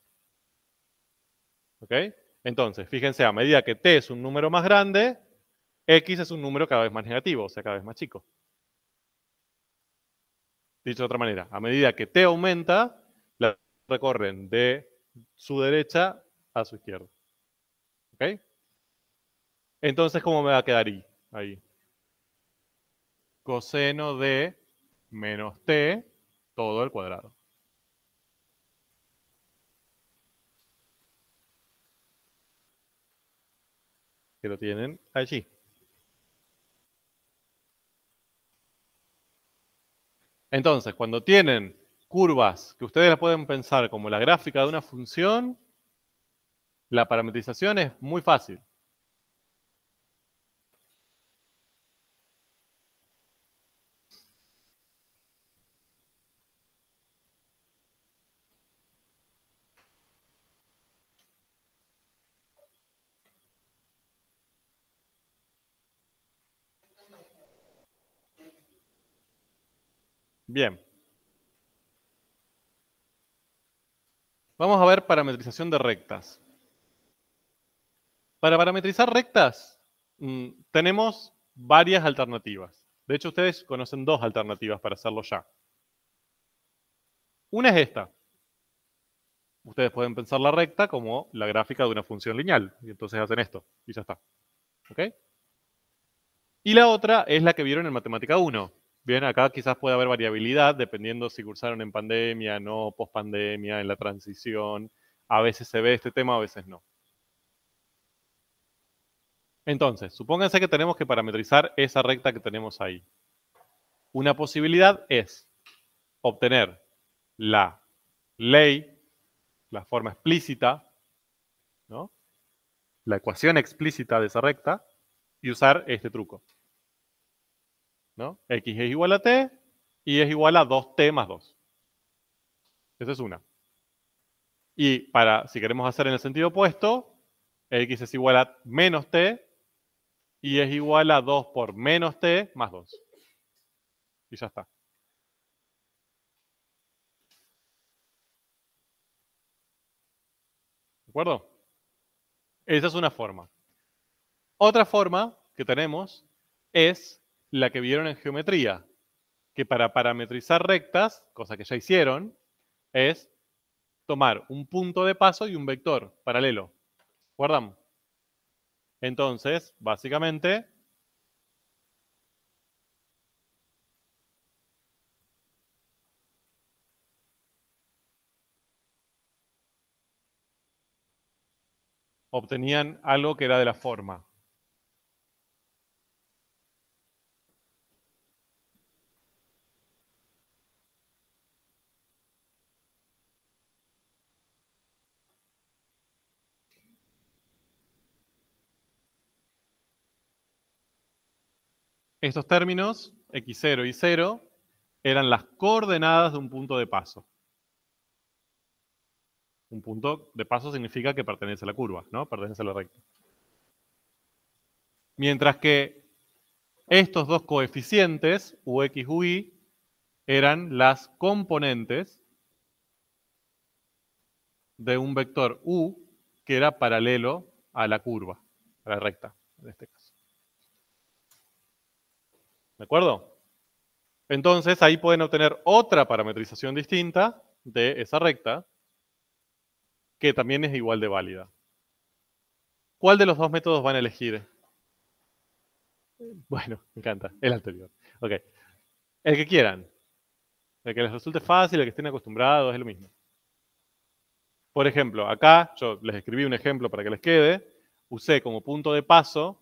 ¿Ok? Entonces, fíjense, a medida que T es un número más grande, X es un número cada vez más negativo, o sea, cada vez más chico. Dicho de otra manera, a medida que T aumenta, la recorren de su derecha a su izquierda. ¿Ok? Entonces, ¿cómo me va a quedar ahí? Coseno de menos T todo al cuadrado. Que lo tienen allí. Entonces, cuando tienen curvas que ustedes las pueden pensar como la gráfica de una función, la parametrización es muy fácil. Bien. Vamos a ver parametrización de rectas. Para parametrizar rectas, tenemos varias alternativas. De hecho, ustedes conocen dos alternativas para hacerlo ya. Una es esta. Ustedes pueden pensar la recta como la gráfica de una función lineal. Y entonces hacen esto. Y ya está. ¿Ok? Y la otra es la que vieron en Matemática 1. Bien, acá quizás puede haber variabilidad dependiendo si cursaron en pandemia, no, pospandemia, en la transición. A veces se ve este tema, a veces no. Entonces, supónganse que tenemos que parametrizar esa recta que tenemos ahí. Una posibilidad es obtener la ley, la forma explícita, ¿no? La ecuación explícita de esa recta y usar este truco, ¿no? X es igual a t y es igual a 2t más 2. Esa es una. Y si queremos hacer en el sentido opuesto, x es igual a menos t y es igual a 2 por menos t más 2. Y ya está. ¿De acuerdo? Esa es una forma. Otra forma que tenemos es la que vieron en geometría, que para parametrizar rectas, cosa que ya hicieron, es tomar un punto de paso y un vector paralelo. ¿Recuerdan? Entonces, básicamente, obtenían algo que era de la forma. Estos términos, x0 y 0, eran las coordenadas de un punto de paso. Un punto de paso significa que pertenece a la curva, ¿no? Pertenece a la recta. Mientras que estos dos coeficientes, ux, uy, eran las componentes de un vector u que era paralelo a la curva, a la recta, en este caso. ¿De acuerdo? Entonces, ahí pueden obtener otra parametrización distinta de esa recta, que también es igual de válida. ¿Cuál de los dos métodos van a elegir? Bueno, me encanta, el anterior. Ok, el que quieran. El que les resulte fácil, el que estén acostumbrados, es lo mismo. Por ejemplo, acá yo les escribí un ejemplo para que les quede. Usé como punto de paso.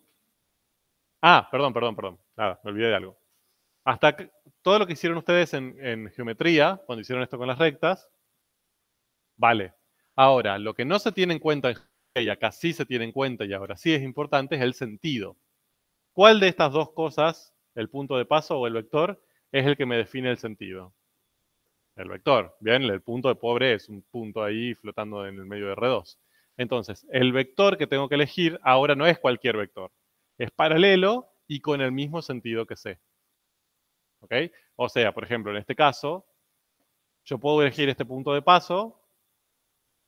Ah, perdón. Nada, me olvidé de algo. Todo lo que hicieron ustedes en geometría, cuando hicieron esto con las rectas, vale. Ahora, lo que no se tiene en cuenta en geometría, y acá sí se tiene en cuenta y ahora sí es importante, es el sentido. ¿Cuál de estas dos cosas, el punto de paso o el vector, es el que me define el sentido? El vector. Bien, el punto de pobre es un punto ahí flotando en el medio de R2. Entonces, el vector que tengo que elegir ahora no es cualquier vector. Es paralelo y con el mismo sentido que C. ¿Ok? O sea, por ejemplo, en este caso, yo puedo elegir este punto de paso,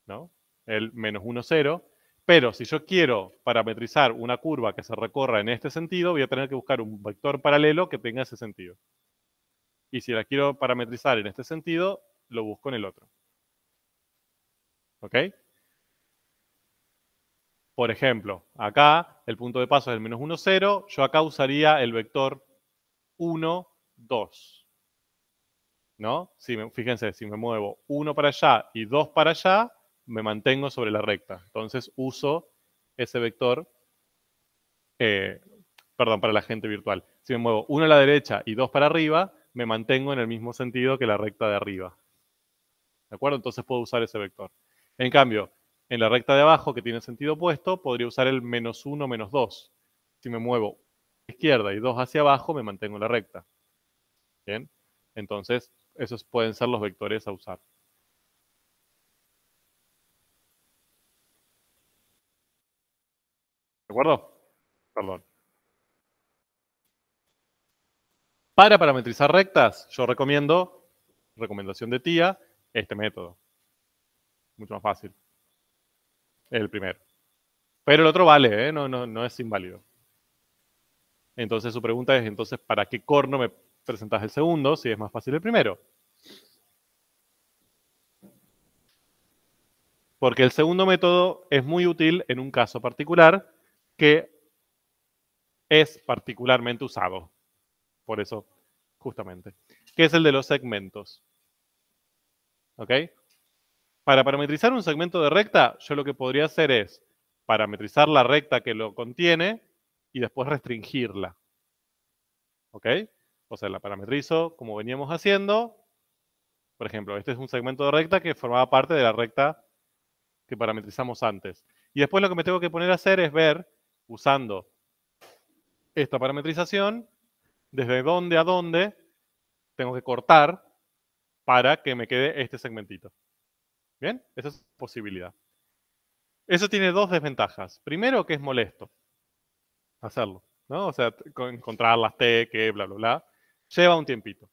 ¿no? El menos 1, 0. Pero si yo quiero parametrizar una curva que se recorra en este sentido, voy a tener que buscar un vector paralelo que tenga ese sentido. Y si la quiero parametrizar en este sentido, lo busco en el otro. ¿Ok? Por ejemplo, acá el punto de paso es el menos 1, 0. Yo acá usaría el vector 1, 2. ¿No? Fíjense, si me muevo 1 para allá y 2 para allá, me mantengo sobre la recta. Entonces uso ese vector, eh, perdón, para la gente virtual. Si me muevo 1 a la derecha y 2 para arriba, me mantengo en el mismo sentido que la recta de arriba. ¿De acuerdo? Entonces puedo usar ese vector. En cambio, en la recta de abajo, que tiene sentido opuesto, podría usar el menos 1, menos 2. Si me muevo a la izquierda y 2 hacia abajo, me mantengo en la recta. ¿Bien? Entonces, esos pueden ser los vectores a usar. ¿De acuerdo? Perdón. Para parametrizar rectas, yo recomiendo, recomendación de tía, este método. Mucho más fácil. El primero. Pero el otro vale, ¿eh? No es inválido. Entonces su pregunta es, entonces, ¿para qué corno me presentas el segundo si es más fácil el primero? Porque el segundo método es muy útil en un caso particular que es particularmente usado. Por eso, justamente. Que es el de los segmentos. ¿Ok? Para parametrizar un segmento de recta, yo lo que podría hacer es parametrizar la recta que lo contiene y después restringirla. ¿Ok? O sea, la parametrizo como veníamos haciendo. Por ejemplo, este es un segmento de recta que formaba parte de la recta que parametrizamos antes. Y después lo que me tengo que poner a hacer es ver, usando esta parametrización, desde dónde a dónde tengo que cortar para que me quede este segmentito. ¿Bien? Esa es posibilidad. Eso tiene dos desventajas. Primero, que es molesto hacerlo, ¿no? O sea, encontrar las T, que bla, bla, bla, lleva un tiempito.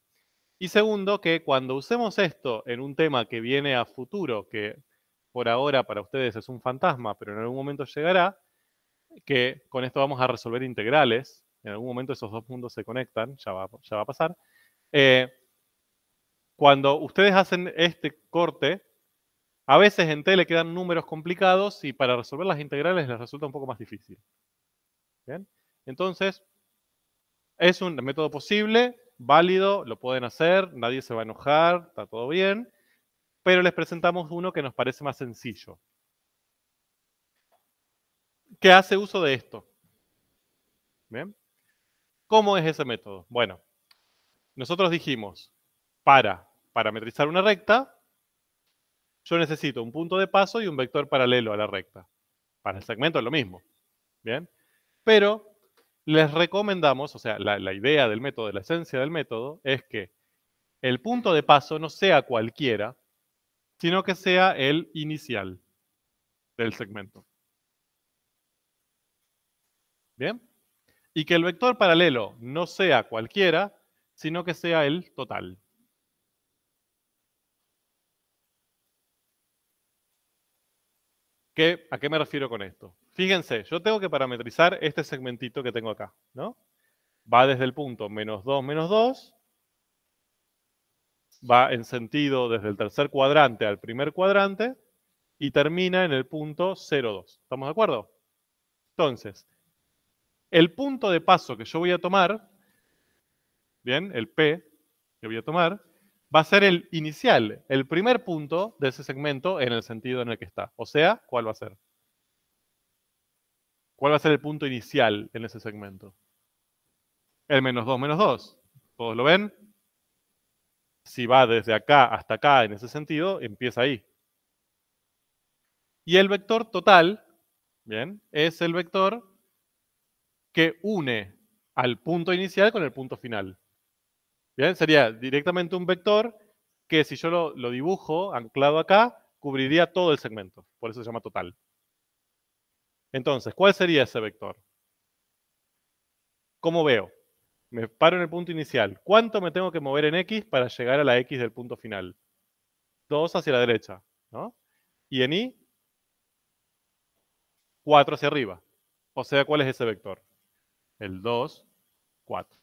Y segundo, que cuando usemos esto en un tema que viene a futuro, que por ahora para ustedes es un fantasma, pero en algún momento llegará, que con esto vamos a resolver integrales. En algún momento esos dos mundos se conectan, ya va a pasar. Cuando ustedes hacen este corte, a veces en T le quedan números complicados y para resolver las integrales les resulta un poco más difícil. ¿Bien? Entonces, es un método posible, válido, lo pueden hacer, nadie se va a enojar, está todo bien, pero les presentamos uno que nos parece más sencillo. ¿Qué hace uso de esto? ¿Bien? ¿Cómo es ese método? Bueno, nosotros dijimos, para parametrizar una recta, yo necesito un punto de paso y un vector paralelo a la recta. Para el segmento es lo mismo. ¿Bien? Pero les recomendamos, o sea, la idea del método, la esencia del método, es que el punto de paso no sea cualquiera, sino que sea el inicial del segmento. ¿Bien? Y que el vector paralelo no sea cualquiera, sino que sea el total. ¿A qué me refiero con esto? Fíjense, yo tengo que parametrizar este segmentito que tengo acá, ¿no? Va desde el punto menos 2, va en sentido desde el tercer cuadrante al primer cuadrante y termina en el punto 0,2. ¿Estamos de acuerdo? Entonces, el punto de paso que yo voy a tomar, bien, el P que voy a tomar, va a ser el inicial, el primer punto de ese segmento en el sentido en el que está. O sea, ¿cuál va a ser? ¿Cuál va a ser el punto inicial en ese segmento? El menos 2. ¿Todos lo ven? Si va desde acá hasta acá en ese sentido, empieza ahí. Y el vector total, bien, es el vector que une al punto inicial con el punto final. Bien, sería directamente un vector que si yo lo dibujo anclado acá, cubriría todo el segmento. Por eso se llama total. Entonces, ¿cuál sería ese vector? ¿Cómo veo? Me paro en el punto inicial. ¿Cuánto me tengo que mover en X para llegar a la X del punto final? 2 hacia la derecha, ¿no? Y en Y, 4 hacia arriba. O sea, ¿cuál es ese vector? El 2, 4.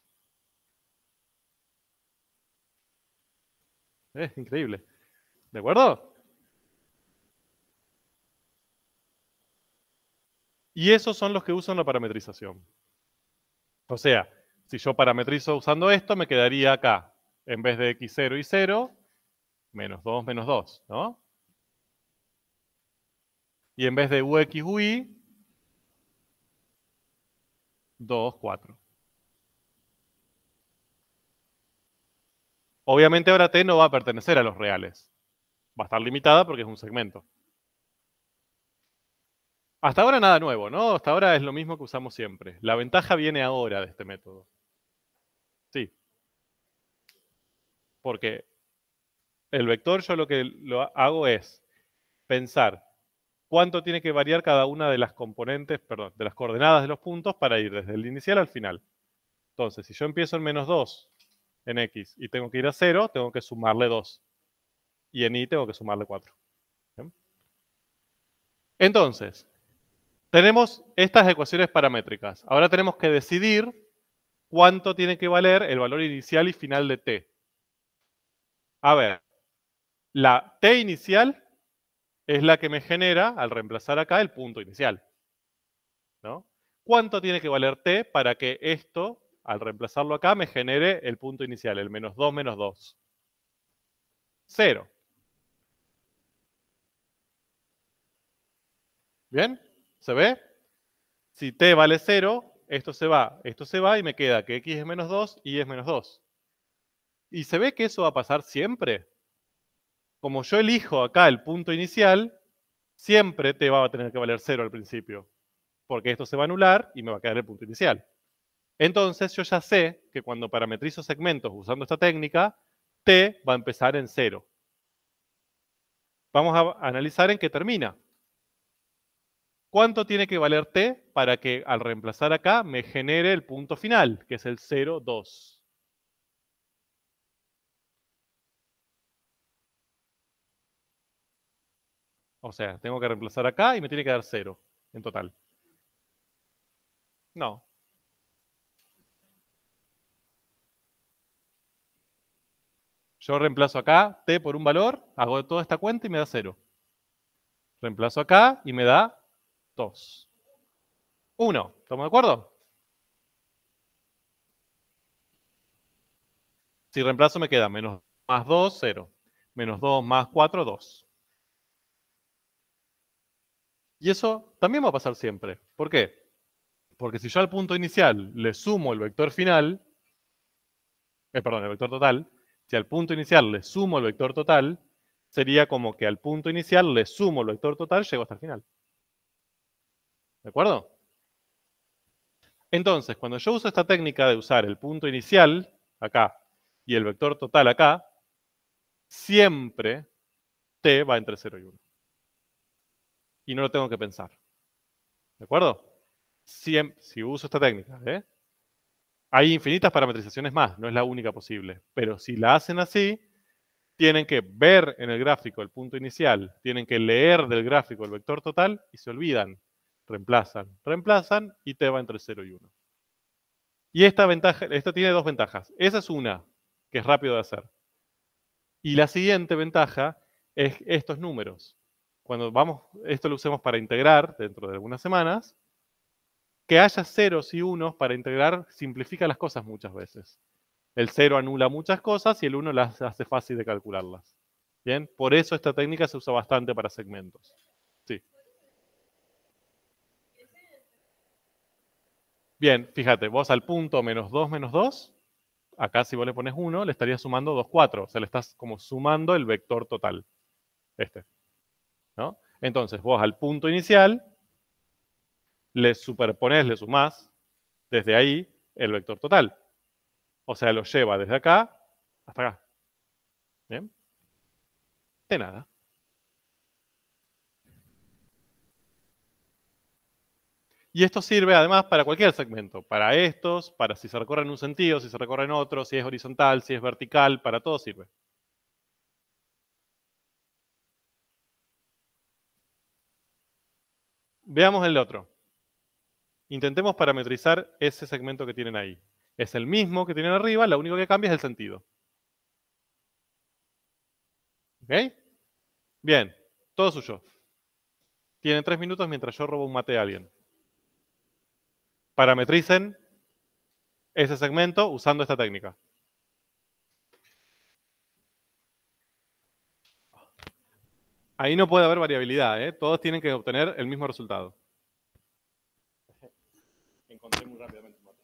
Es increíble. ¿De acuerdo? Y esos son los que usan la parametrización. O sea, si yo parametrizo usando esto, me quedaría acá, en vez de x0 y 0, menos 2, ¿no? Y en vez de ux, uy, 2, 4. Obviamente ahora t no va a pertenecer a los reales. Va a estar limitada porque es un segmento. Hasta ahora nada nuevo, ¿no? Hasta ahora es lo mismo que usamos siempre. La ventaja viene ahora de este método. Sí. Porque el vector yo lo que lo hago es pensar cuánto tiene que variar cada una de las componentes, perdón, de las coordenadas de los puntos para ir desde el inicial al final. Entonces, si yo empiezo en menos 2 en X y tengo que ir a 0, tengo que sumarle 2. Y en Y tengo que sumarle 4. ¿Bien? Entonces, tenemos estas ecuaciones paramétricas. Ahora tenemos que decidir cuánto tiene que valer el valor inicial y final de t. A ver, la t inicial es la que me genera, al reemplazar acá, el punto inicial, ¿no? ¿Cuánto tiene que valer t para que esto, al reemplazarlo acá, me genere el punto inicial, el menos 2. 0. ¿Bien? ¿Se ve? Si t vale 0, esto se va y me queda que x es menos 2 y y es menos 2. ¿Y se ve que eso va a pasar siempre? Como yo elijo acá el punto inicial, siempre t va a tener que valer 0 al principio, porque esto se va a anular y me va a quedar el punto inicial. Entonces yo ya sé que cuando parametrizo segmentos usando esta técnica, t va a empezar en 0. Vamos a analizar en qué termina. ¿Cuánto tiene que valer t para que al reemplazar acá me genere el punto final, que es el 0, 2? O sea, tengo que reemplazar acá y me tiene que dar 0 en total. No. Yo reemplazo acá t por un valor, hago toda esta cuenta y me da 0. Reemplazo acá y me da 2. 1. ¿Estamos de acuerdo? Si reemplazo me queda menos más 2, 0. Menos 2 más 4, 2. Y eso también va a pasar siempre. ¿Por qué? Porque si yo al punto inicial le sumo el vector final, perdón, el vector total, si al punto inicial le sumo el vector total, sería como que al punto inicial le sumo el vector total, llego hasta el final. ¿De acuerdo? Entonces, cuando yo uso esta técnica de usar el punto inicial, acá, y el vector total acá, siempre t va entre 0 y 1. Y no lo tengo que pensar. ¿De acuerdo? Si uso esta técnica, ¿eh? Hay infinitas parametrizaciones más, no es la única posible. Pero si la hacen así, tienen que ver en el gráfico el punto inicial, tienen que leer del gráfico el vector total y se olvidan. Reemplazan y te va entre 0 y 1. Y esta tiene dos ventajas. Esa es una, que es rápido de hacer. Y la siguiente ventaja es estos números. Cuando esto lo usemos para integrar dentro de algunas semanas, que haya ceros y unos para integrar simplifica las cosas muchas veces. El 0 anula muchas cosas y el 1 las hace fácil de calcularlas. Bien, por eso esta técnica se usa bastante para segmentos. Sí. Bien, fíjate, vos al punto menos 2, acá si vos le pones 1, le estarías sumando 2, 4. O sea, le estás como sumando el vector total. ¿No? Entonces, vos al punto inicial le superponés, le sumás desde ahí el vector total. O sea, lo lleva desde acá hasta acá. ¿Bien? De nada. Y esto sirve además para cualquier segmento. Para estos, para si se recorre en un sentido, si se recorre en otro, si es horizontal, si es vertical, para todo sirve. Veamos el otro. Intentemos parametrizar ese segmento que tienen ahí. Es el mismo que tienen arriba, lo único que cambia es el sentido. ¿Ok? Bien, todo suyo. Tienen 3 minutos mientras yo robo un mate a alguien. Parametricen ese segmento usando esta técnica. Ahí no puede haber variabilidad, ¿eh? Todos tienen que obtener el mismo resultado. Encontré muy rápidamente un mate.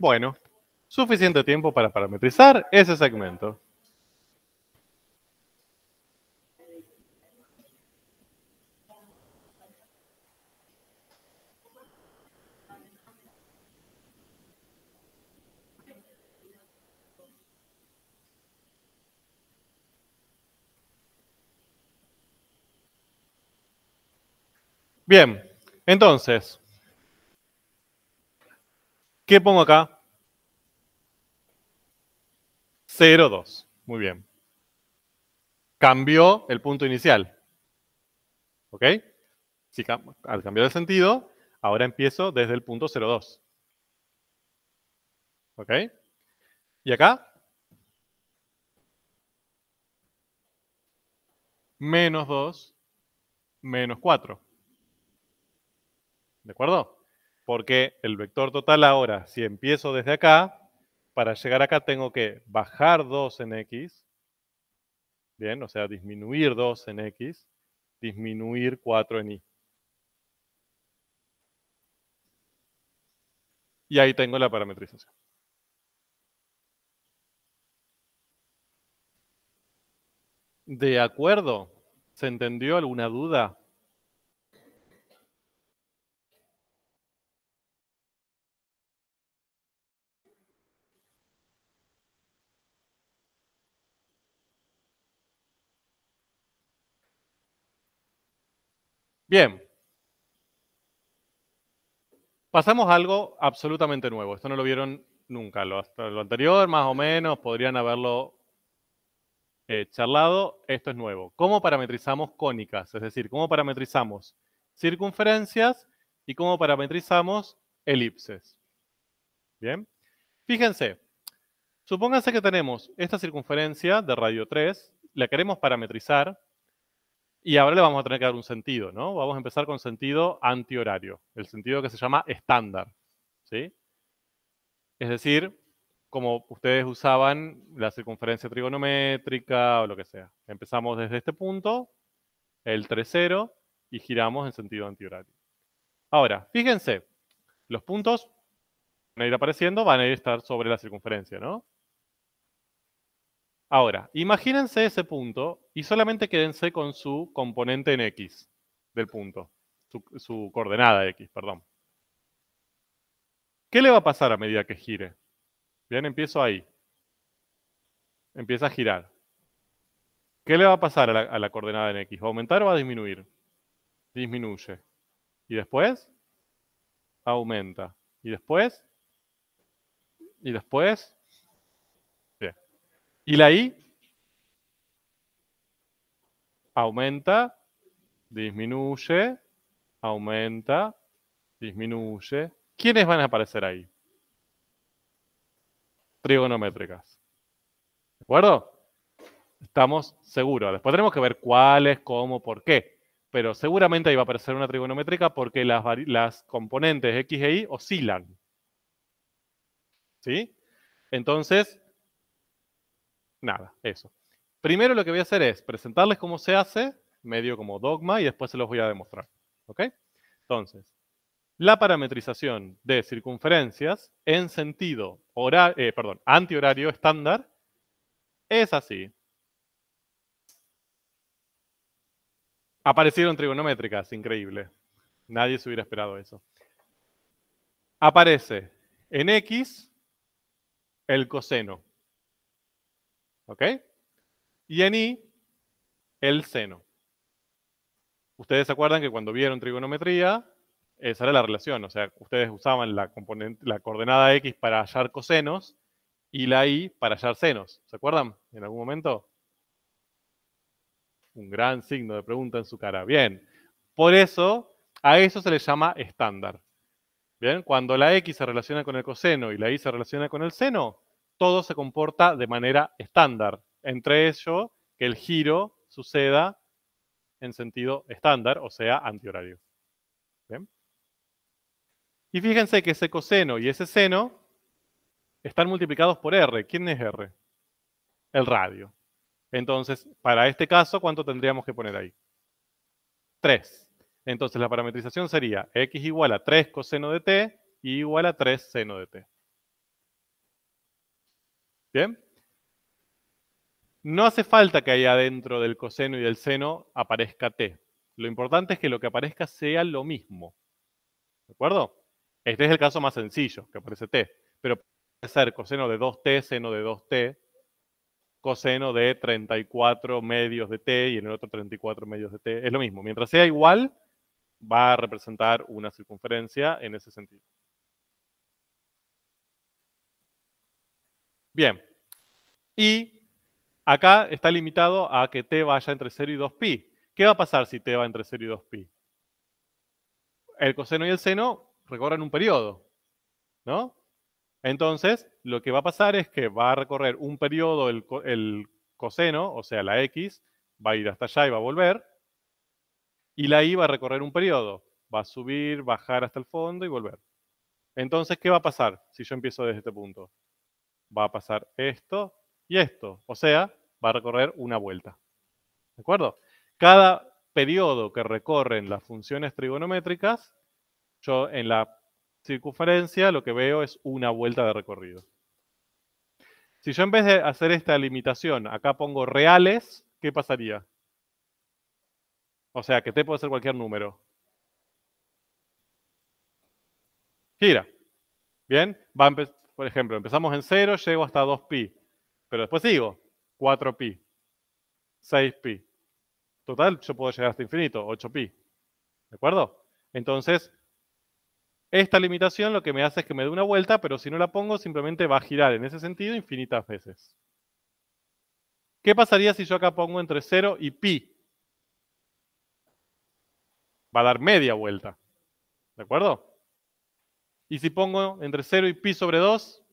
Bueno, suficiente tiempo para parametrizar ese segmento. Bien, entonces, ¿qué pongo acá? 0, 2. Muy bien. Cambió el punto inicial. ¿Ok? Si al cambiar el sentido, ahora empiezo desde el punto 0, 2. ¿Ok? ¿Y acá? Menos 2, menos 4. ¿De acuerdo? Porque el vector total ahora, si empiezo desde acá, para llegar acá tengo que bajar 2 en x, bien, o sea, disminuir 2 en x, disminuir 4 en y. Y ahí tengo la parametrización. ¿De acuerdo? ¿Se entendió alguna duda? Bien. Pasamos a algo absolutamente nuevo. Esto no lo vieron nunca. Hasta lo anterior, más o menos, podrían haberlo charlado. Esto es nuevo. ¿Cómo parametrizamos cónicas? Es decir, ¿cómo parametrizamos circunferencias y cómo parametrizamos elipses? Bien. Fíjense. Supónganse que tenemos esta circunferencia de radio 3, la queremos parametrizar y ahora le vamos a tener que dar un sentido, ¿no? Vamos a empezar con sentido antihorario, el sentido que se llama estándar, ¿sí? Es decir, como ustedes usaban la circunferencia trigonométrica o lo que sea. Empezamos desde este punto, el 3,0, y giramos en sentido antihorario. Ahora, fíjense, los puntos van a ir apareciendo, van a estar sobre la circunferencia, ¿no? Ahora, imagínense ese punto y solamente quédense con su componente en X del punto, su coordenada X, perdón. ¿Qué le va a pasar a medida que gire? Bien, empiezo ahí. Empieza a girar. ¿Qué le va a pasar a la coordenada en X? ¿Va a aumentar o va a disminuir? Disminuye. ¿Y después? Aumenta. ¿Y después? ¿Y después? Bien. ¿Y la Y? Aumenta, disminuye, aumenta, disminuye. ¿Quiénes van a aparecer ahí? Trigonométricas. ¿De acuerdo? Estamos seguros. Después tenemos que ver cuáles, cómo, por qué. Pero seguramente ahí va a aparecer una trigonométrica porque las componentes X e Y oscilan. ¿Sí? Entonces, nada, eso. Primero lo que voy a hacer es presentarles cómo se hace, medio como dogma, y después se los voy a demostrar. ¿Ok? Entonces, la parametrización de circunferencias en sentido antihorario estándar es así. Aparecieron trigonométricas, increíble. Nadie se hubiera esperado eso. Aparece en X el coseno. ¿Ok? Y en Y el seno. Ustedes se acuerdan que cuando vieron trigonometría, esa era la relación. O sea, ustedes usaban la coordenada X para hallar cosenos y la Y para hallar senos. ¿Se acuerdan? ¿En algún momento? Un gran signo de pregunta en su cara. Bien. Por eso, a eso se le llama estándar. Bien, cuando la X se relaciona con el coseno y la Y se relaciona con el seno, todo se comporta de manera estándar. Entre ellos, que el giro suceda en sentido estándar, o sea, antihorario. ¿Bien? Y fíjense que ese coseno y ese seno están multiplicados por R. ¿Quién es R? El radio. Entonces, para este caso, ¿cuánto tendríamos que poner ahí? 3. Entonces, la parametrización sería X igual a 3 coseno de t y igual a 3 seno de t. ¿Bien? No hace falta que ahí adentro del coseno y del seno aparezca t. Lo importante es que lo que aparezca sea lo mismo. ¿De acuerdo? Este es el caso más sencillo, que aparece t. Pero puede ser coseno de 2t, seno de 2t, coseno de 34 medios de t y en el otro 34 medios de t. Es lo mismo. Mientras sea igual, va a representar una circunferencia en ese sentido. Bien. Y acá está limitado a que t vaya entre 0 y 2pi. ¿Qué va a pasar si t va entre 0 y 2pi? El coseno y el seno recorren un periodo, ¿no? Entonces, lo que va a pasar es que va a recorrer un periodo el coseno, o sea, la x, va a ir hasta allá y va a volver, y la y va a recorrer un periodo, va a subir, bajar hasta el fondo y volver. Entonces, ¿qué va a pasar si yo empiezo desde este punto? Va a pasar esto y esto, o sea, va a recorrer una vuelta. ¿De acuerdo? Cada periodo que recorren las funciones trigonométricas, yo en la circunferencia lo que veo es una vuelta de recorrido. Si yo en vez de hacer esta limitación acá pongo reales, ¿qué pasaría? O sea, que t puede ser cualquier número. Gira. ¿Bien? Por ejemplo, empezamos en 0, llego hasta 2pi. Pero después sigo. 4pi. 6pi. Total, yo puedo llegar hasta infinito. 8pi. ¿De acuerdo? Entonces, esta limitación lo que me hace es que me dé una vuelta, pero si no la pongo, simplemente va a girar en ese sentido infinitas veces. ¿Qué pasaría si yo acá pongo entre 0 y pi? Va a dar media vuelta. ¿De acuerdo? Y si pongo entre 0 y pi sobre 2,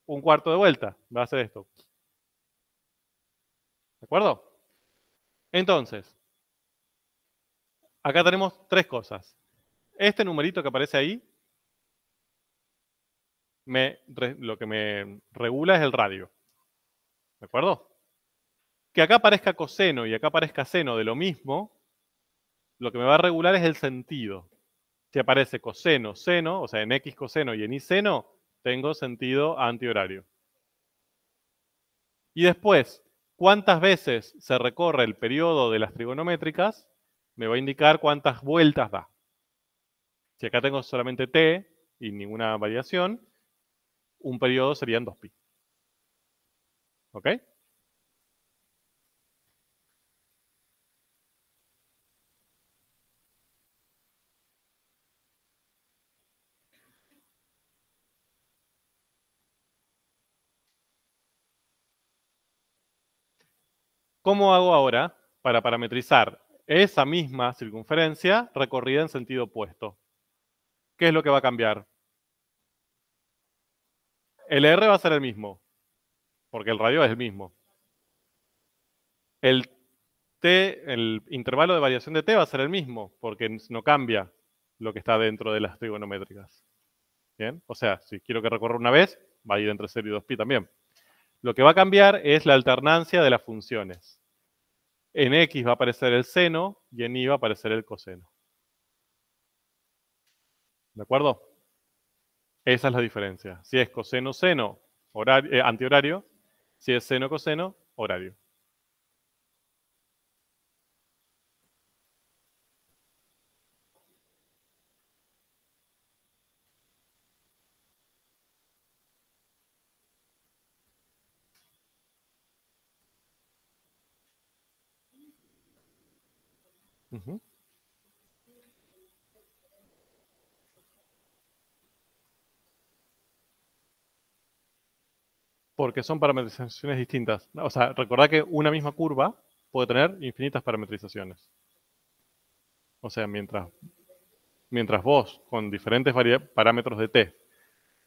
un cuarto de vuelta. Va a hacer esto. ¿De acuerdo? Entonces, acá tenemos tres cosas. Este numerito que aparece ahí, lo que me regula es el radio. ¿De acuerdo? Que acá aparezca coseno y acá aparezca seno de lo mismo, lo que me va a regular es el sentido. Si aparece coseno, seno, o sea, en X coseno y en Y seno, tengo sentido antihorario. Y después, ¿cuántas veces se recorre el periodo de las trigonométricas? Me va a indicar cuántas vueltas da. Si acá tengo solamente t y ninguna variación, un periodo serían 2pi. ¿Ok? ¿Cómo hago ahora para parametrizar esa misma circunferencia recorrida en sentido opuesto? ¿Qué es lo que va a cambiar? El R va a ser el mismo, porque el radio es el mismo. El T, el intervalo de variación de T va a ser el mismo, porque no cambia lo que está dentro de las trigonométricas. ¿Bien? O sea, si quiero que recorra una vez, va a ir entre 0 y 2pi también. Lo que va a cambiar es la alternancia de las funciones. En X va a aparecer el seno y en Y va a aparecer el coseno. ¿De acuerdo? Esa es la diferencia. Si es coseno-seno, antihorario. Si es seno-coseno, horario. Ujú. Porque son parametrizaciones distintas. O sea, recordad que una misma curva puede tener infinitas parametrizaciones. O sea, mientras vos, con diferentes parámetros de t,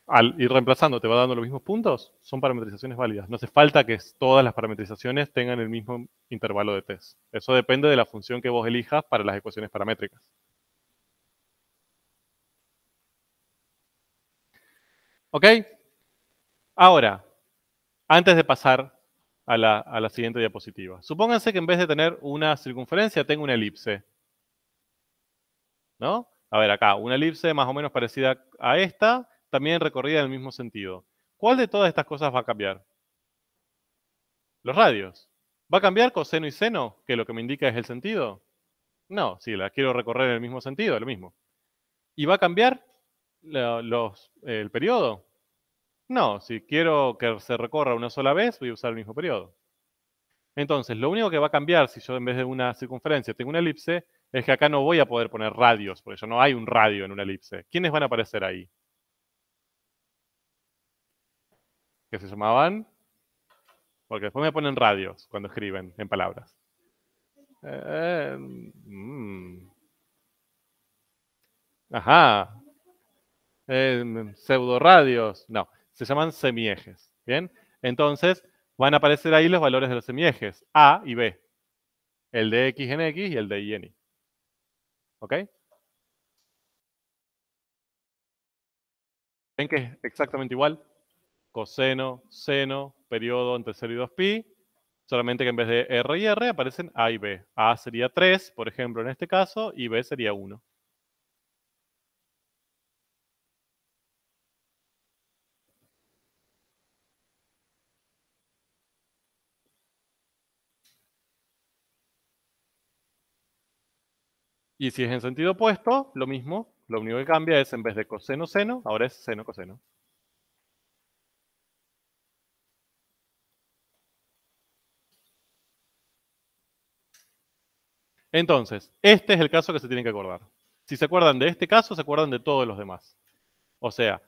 al ir reemplazando te va dando los mismos puntos, son parametrizaciones válidas. No hace falta que todas las parametrizaciones tengan el mismo intervalo de t. Eso depende de la función que vos elijas para las ecuaciones paramétricas. ¿Ok? Ahora, antes de pasar a la siguiente diapositiva. Supónganse que en vez de tener una circunferencia, tengo una elipse. ¿No? A ver, acá, una elipse más o menos parecida a esta, también recorrida en el mismo sentido. ¿Cuál de todas estas cosas va a cambiar? Los radios. ¿Va a cambiar coseno y seno, que lo que me indica es el sentido? No, si la quiero recorrer en el mismo sentido, lo mismo. ¿Y va a cambiar el periodo? No, si quiero que se recorra una sola vez, voy a usar el mismo periodo. Entonces, lo único que va a cambiar si yo en vez de una circunferencia tengo una elipse, es que acá no voy a poder poner radios, porque ya no hay un radio en una elipse. ¿Quiénes van a aparecer ahí? Que se llamaban, porque después me ponen radios cuando escriben en palabras. Eh, mm, ajá. Pseudoradios. No, se llaman semiejes. ¿Bien? Entonces, van a aparecer ahí los valores de los semiejes. A y B. El de X en X y el de Y en Y. ¿Ok? ¿Ven que es exactamente igual? Coseno, seno, periodo entre 0 y 2pi. Solamente que en vez de R y R aparecen A y B. A sería 3, por ejemplo, en este caso, y B sería 1. Y si es en sentido opuesto, lo mismo. Lo único que cambia es en vez de coseno seno, ahora es seno coseno. Entonces, este es el caso que se tienen que acordar. Si se acuerdan de este caso, se acuerdan de todos los demás. O sea,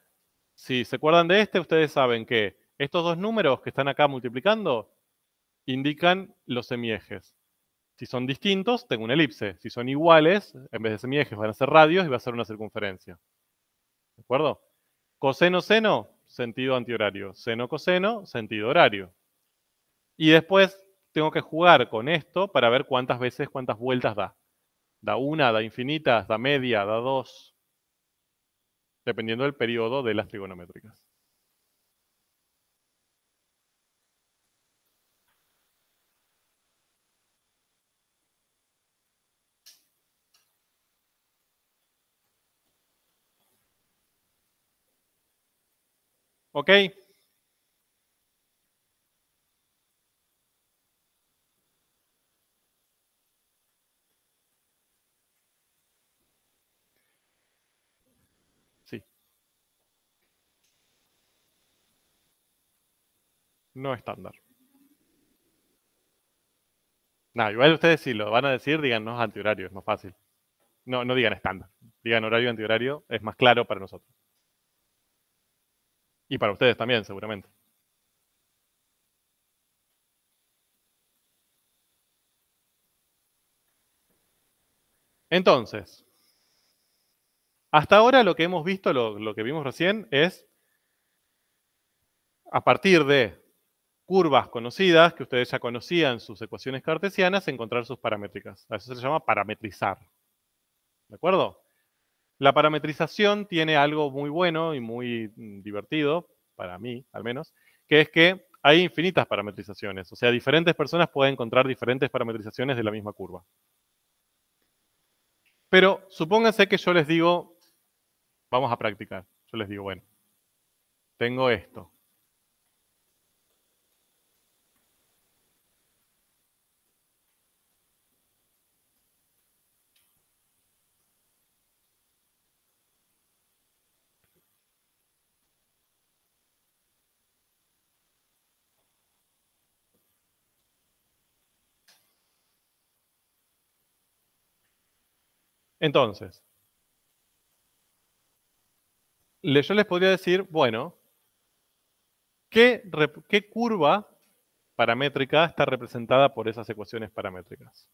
si se acuerdan de este, ustedes saben que estos dos números que están acá multiplicando indican los semiejes. Si son distintos, tengo una elipse. Si son iguales, en vez de semiejes van a ser radios y va a ser una circunferencia. ¿De acuerdo? Coseno, seno, sentido antihorario. Seno, coseno, sentido horario. Y después tengo que jugar con esto para ver cuántas veces, cuántas vueltas da. Da una, da infinitas, da media, da dos, dependiendo del periodo de las trigonométricas. ¿Ok? Sí. No estándar. Nada, igual ustedes si lo van a decir, díganos antihorario, es más fácil. No, no digan estándar. Digan horario antihorario, es más claro para nosotros. Y para ustedes también, seguramente. Entonces, hasta ahora lo que hemos visto, lo que vimos recién, es a partir de curvas conocidas, que ustedes ya conocían sus ecuaciones cartesianas, encontrar sus paramétricas. A eso se llama parametrizar. ¿De acuerdo? La parametrización tiene algo muy bueno y muy divertido, para mí al menos, que es que hay infinitas parametrizaciones. O sea, diferentes personas pueden encontrar diferentes parametrizaciones de la misma curva. Pero supónganse que yo les digo, vamos a practicar. Yo les digo, bueno, tengo esto. Entonces, yo les podría decir, bueno, ¿qué curva paramétrica está representada por esas ecuaciones paramétricas?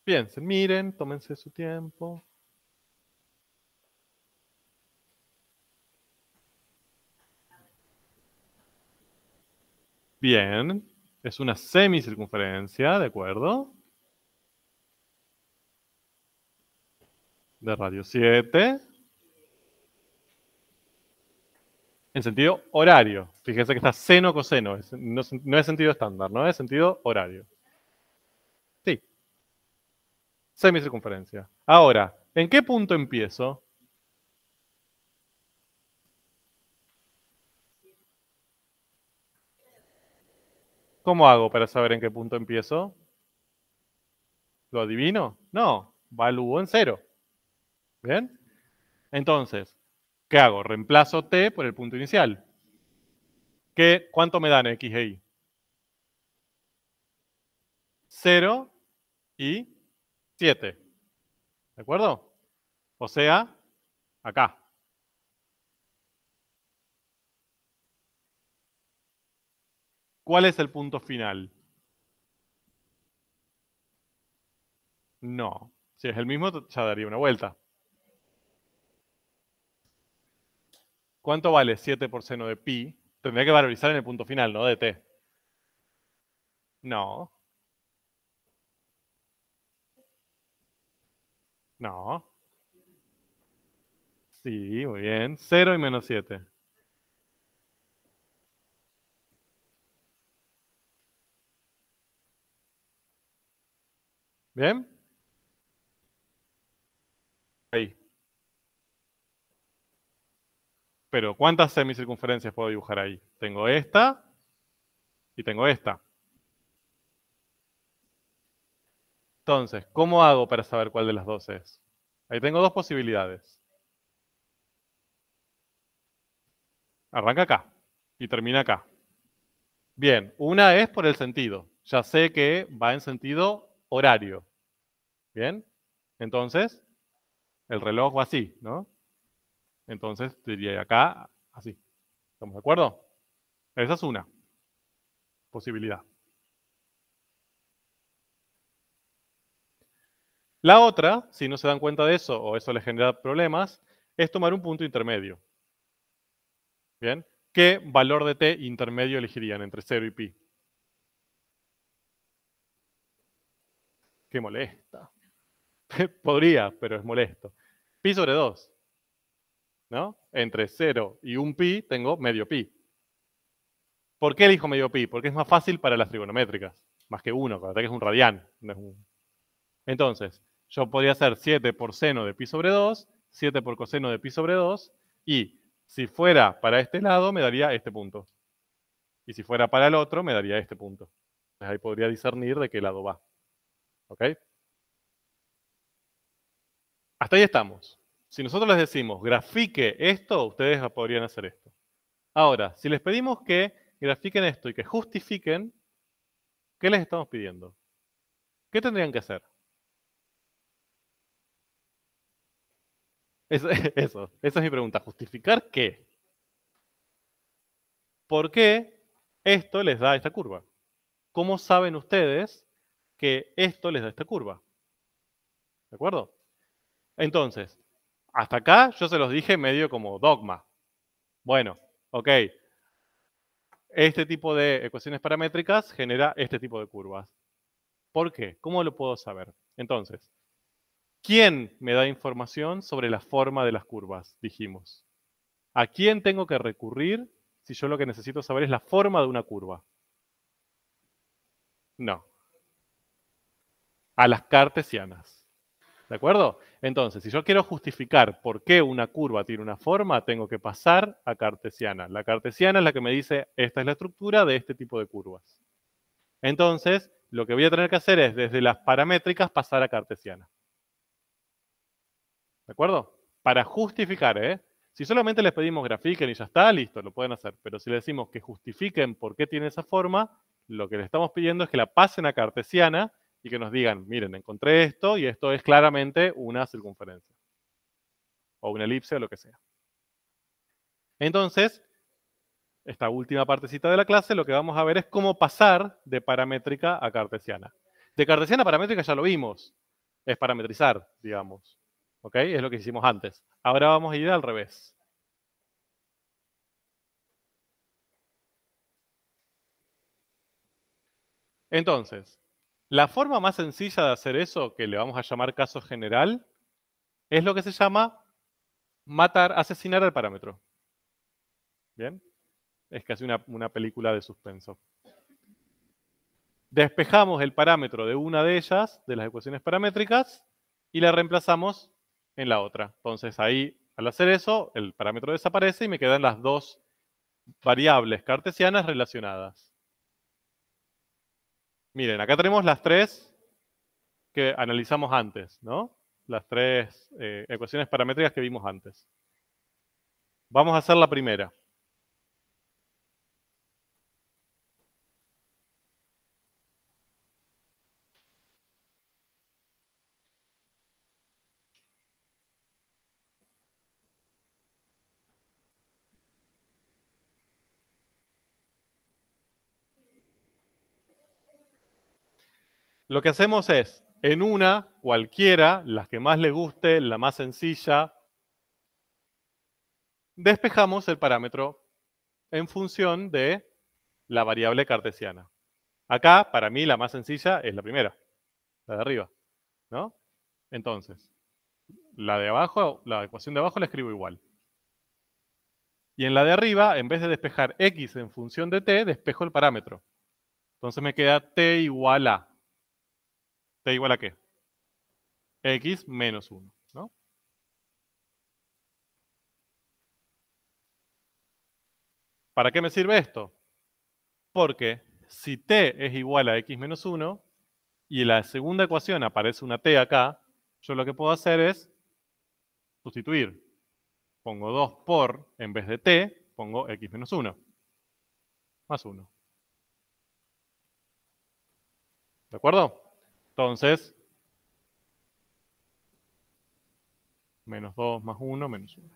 Piensen, miren, tómense su tiempo. Bien, es una semicircunferencia, ¿de acuerdo? De radio 7. En sentido horario. Fíjense que está seno coseno. No es sentido estándar, ¿no? Es sentido horario. Sí, semicircunferencia. Ahora, ¿en qué punto empiezo? ¿Cómo hago para saber en qué punto empiezo? ¿Lo adivino? No, valúo en cero. ¿Bien? Entonces, ¿qué hago? Reemplazo t por el punto inicial. ¿Cuánto me dan x e y? 0 y 7. ¿De acuerdo? O sea, acá. ¿Cuál es el punto final? No. Si es el mismo, ya daría una vuelta. ¿Cuánto vale 7 por seno de pi? Tendría que valorizar en el punto final, ¿no? De t. No, no. Sí, muy bien. 0 y menos 7. ¿Bien? Ahí. Pero ¿cuántas semicircunferencias puedo dibujar ahí? Tengo esta y tengo esta. Entonces, ¿cómo hago para saber cuál de las dos es? Ahí tengo dos posibilidades. Arranca acá y termina acá. Bien, una es por el sentido. Ya sé que va en sentido horario. Bien, entonces el reloj va así, ¿no? Entonces diría acá así. ¿Estamos de acuerdo? Esa es una posibilidad. La otra, si no se dan cuenta de eso o eso les genera problemas, es tomar un punto intermedio. ¿Bien? ¿Qué valor de t intermedio elegirían entre 0 y pi? Qué molesta. Podría, pero es molesto. Pi sobre 2, ¿no? Entre 0 y 1 pi tengo medio pi. ¿Por qué elijo medio pi? Porque es más fácil para las trigonométricas, más que 1, que es un radián. No es un... Entonces, yo podría hacer 7 por seno de pi sobre 2, 7 por coseno de pi sobre 2, y si fuera para este lado me daría este punto. Y si fuera para el otro me daría este punto. Entonces ahí podría discernir de qué lado va. ¿Ok? Hasta ahí estamos. Si nosotros les decimos grafique esto, ustedes podrían hacer esto. Ahora, si les pedimos que grafiquen esto y que justifiquen, ¿qué les estamos pidiendo? ¿Qué tendrían que hacer? Esa es mi pregunta. ¿Justificar qué? ¿Por qué esto les da esta curva? ¿Cómo saben ustedes que esto les da esta curva? ¿De acuerdo? Entonces, hasta acá yo se los dije medio como dogma. Bueno, ok. Este tipo de ecuaciones paramétricas genera este tipo de curvas. ¿Por qué? ¿Cómo lo puedo saber? Entonces, ¿quién me da información sobre la forma de las curvas? Dijimos. ¿A quién tengo que recurrir si yo lo que necesito saber es la forma de una curva? No. A las cartesianas. ¿De acuerdo? Entonces, si yo quiero justificar por qué una curva tiene una forma, tengo que pasar a cartesiana. La cartesiana es la que me dice, esta es la estructura de este tipo de curvas. Entonces, lo que voy a tener que hacer es, desde las paramétricas, pasar a cartesiana. ¿De acuerdo? Para justificar, ¿eh? Si solamente les pedimos grafiquen y ya está, listo, lo pueden hacer. Pero si les decimos que justifiquen por qué tiene esa forma, lo que les estamos pidiendo es que la pasen a cartesiana y que nos digan, miren, encontré esto y esto es claramente una circunferencia. O una elipse o lo que sea. Entonces, esta última partecita de la clase, lo que vamos a ver es cómo pasar de paramétrica a cartesiana. De cartesiana a paramétrica ya lo vimos. Es parametrizar, digamos. ¿Ok? Es lo que hicimos antes. Ahora vamos a ir al revés. Entonces, la forma más sencilla de hacer eso, que le vamos a llamar caso general, es lo que se llama asesinar al parámetro. ¿Bien? Es casi una película de suspenso. Despejamos el parámetro de una de ellas, de las ecuaciones paramétricas, y la reemplazamos en la otra. Entonces ahí, al hacer eso, el parámetro desaparece y me quedan las dos variables cartesianas relacionadas. Miren, acá tenemos las tres que analizamos antes, ¿no? Las tres ecuaciones paramétricas que vimos antes. Vamos a hacer la primera. Lo que hacemos es, en una, cualquiera, las que más les guste, la más sencilla, despejamos el parámetro en función de la variable cartesiana. Acá, para mí, la más sencilla es la primera, la de arriba, ¿no? Entonces, la de abajo, la ecuación de abajo la escribo igual. Y en la de arriba, en vez de despejar x en función de t, despejo el parámetro. Entonces me queda t igual a. ¿T igual a qué? x menos 1, ¿no? ¿Para qué me sirve esto? Porque si t es igual a x menos 1 y en la segunda ecuación aparece una t acá, yo lo que puedo hacer es sustituir. Pongo 2 por, en vez de t, pongo x menos 1, más 1. ¿De acuerdo? Entonces, menos 2 más 1, menos 1.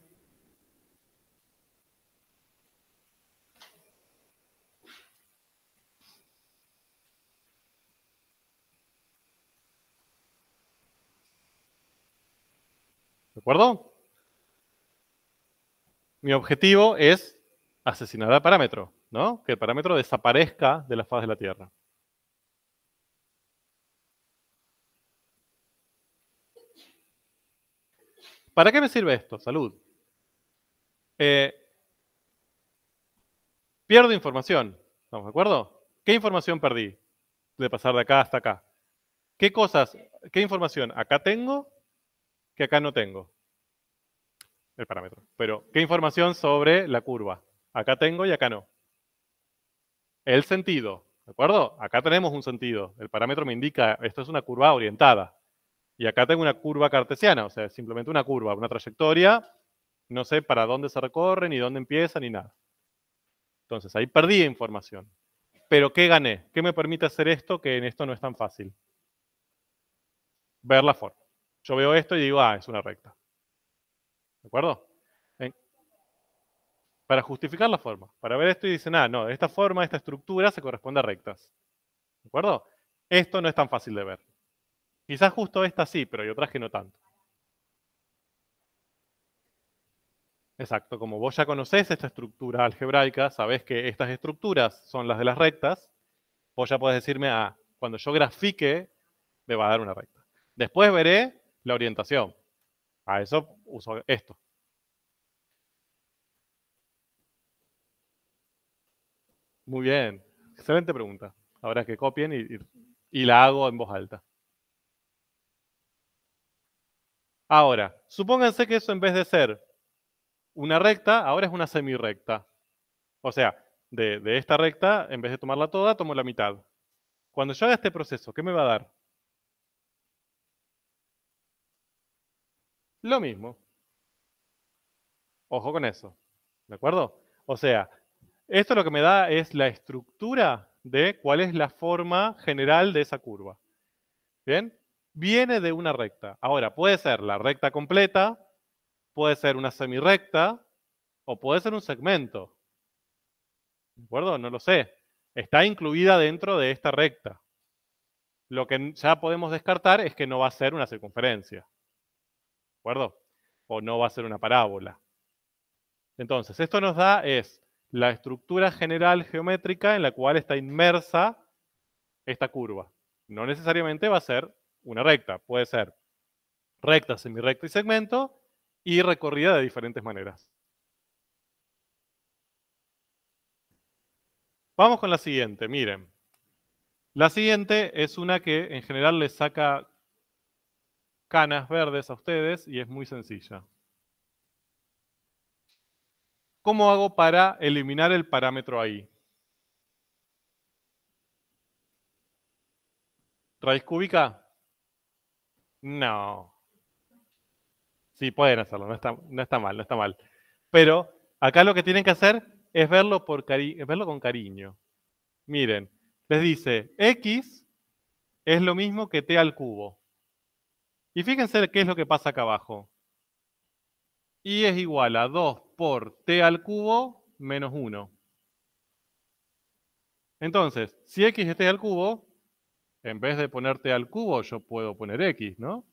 ¿De acuerdo? Mi objetivo es asesinar al parámetro, ¿no? Que el parámetro desaparezca de la faz de la Tierra. ¿Para qué me sirve esto? Salud. Pierdo información, ¿estamos de acuerdo? ¿Qué información perdí de pasar de acá hasta acá? ¿Qué cosas, qué información acá tengo que acá no tengo? El parámetro. Pero, ¿qué información sobre la curva? Acá tengo y acá no. El sentido, ¿de acuerdo? Acá tenemos un sentido. El parámetro me indica, esto es una curva orientada. Y acá tengo una curva cartesiana, o sea, simplemente una curva, una trayectoria. No sé para dónde se recorre, ni dónde empieza, ni nada. Entonces, ahí perdí información. Pero, ¿qué gané? ¿Qué me permite hacer esto que en esto no es tan fácil? Ver la forma. Yo veo esto y digo, es una recta. ¿De acuerdo? Para justificar la forma. Para ver esto y dicen, no, esta forma, esta estructura se corresponde a rectas. ¿De acuerdo? Esto no es tan fácil de ver. Quizás justo esta sí, pero hay otras que no tanto. Exacto, como vos ya conocés esta estructura algebraica, sabés que estas estructuras son las de las rectas, vos ya podés decirme, cuando yo grafique, me va a dar una recta. Después veré la orientación. A eso uso esto. Muy bien, excelente pregunta. Ahora que copien y la hago en voz alta. Ahora, supónganse que eso en vez de ser una recta, ahora es una semirrecta. O sea, de esta recta, en vez de tomarla toda, tomo la mitad. Cuando yo haga este proceso, ¿qué me va a dar? Lo mismo. Ojo con eso. ¿De acuerdo? O sea, esto lo que me da es la estructura de cuál es la forma general de esa curva. ¿Bien? Viene de una recta. Ahora, puede ser la recta completa, puede ser una semirrecta o puede ser un segmento. ¿De acuerdo? No lo sé. Está incluida dentro de esta recta. Lo que ya podemos descartar es que no va a ser una circunferencia. ¿De acuerdo? O no va a ser una parábola. Entonces, esto nos da es la estructura general geométrica en la cual está inmersa esta curva. No necesariamente va a ser una recta, puede ser recta, semirrecta y segmento y recorrida de diferentes maneras. Vamos con la siguiente, miren. La siguiente es una que en general les saca canas verdes a ustedes y es muy sencilla. ¿Cómo hago para eliminar el parámetro ahí? ¿Raíz cúbica? No. Sí, pueden hacerlo, no está mal, no está mal. Pero acá lo que tienen que hacer es verlo, verlo con cariño. Miren, les dice, x es lo mismo que t al cubo. Y fíjense qué es lo que pasa acá abajo. Y es igual a 2 por t al cubo menos 1. Entonces, si x es t al cubo, en vez de poner t al cubo, yo puedo poner x, ¿no?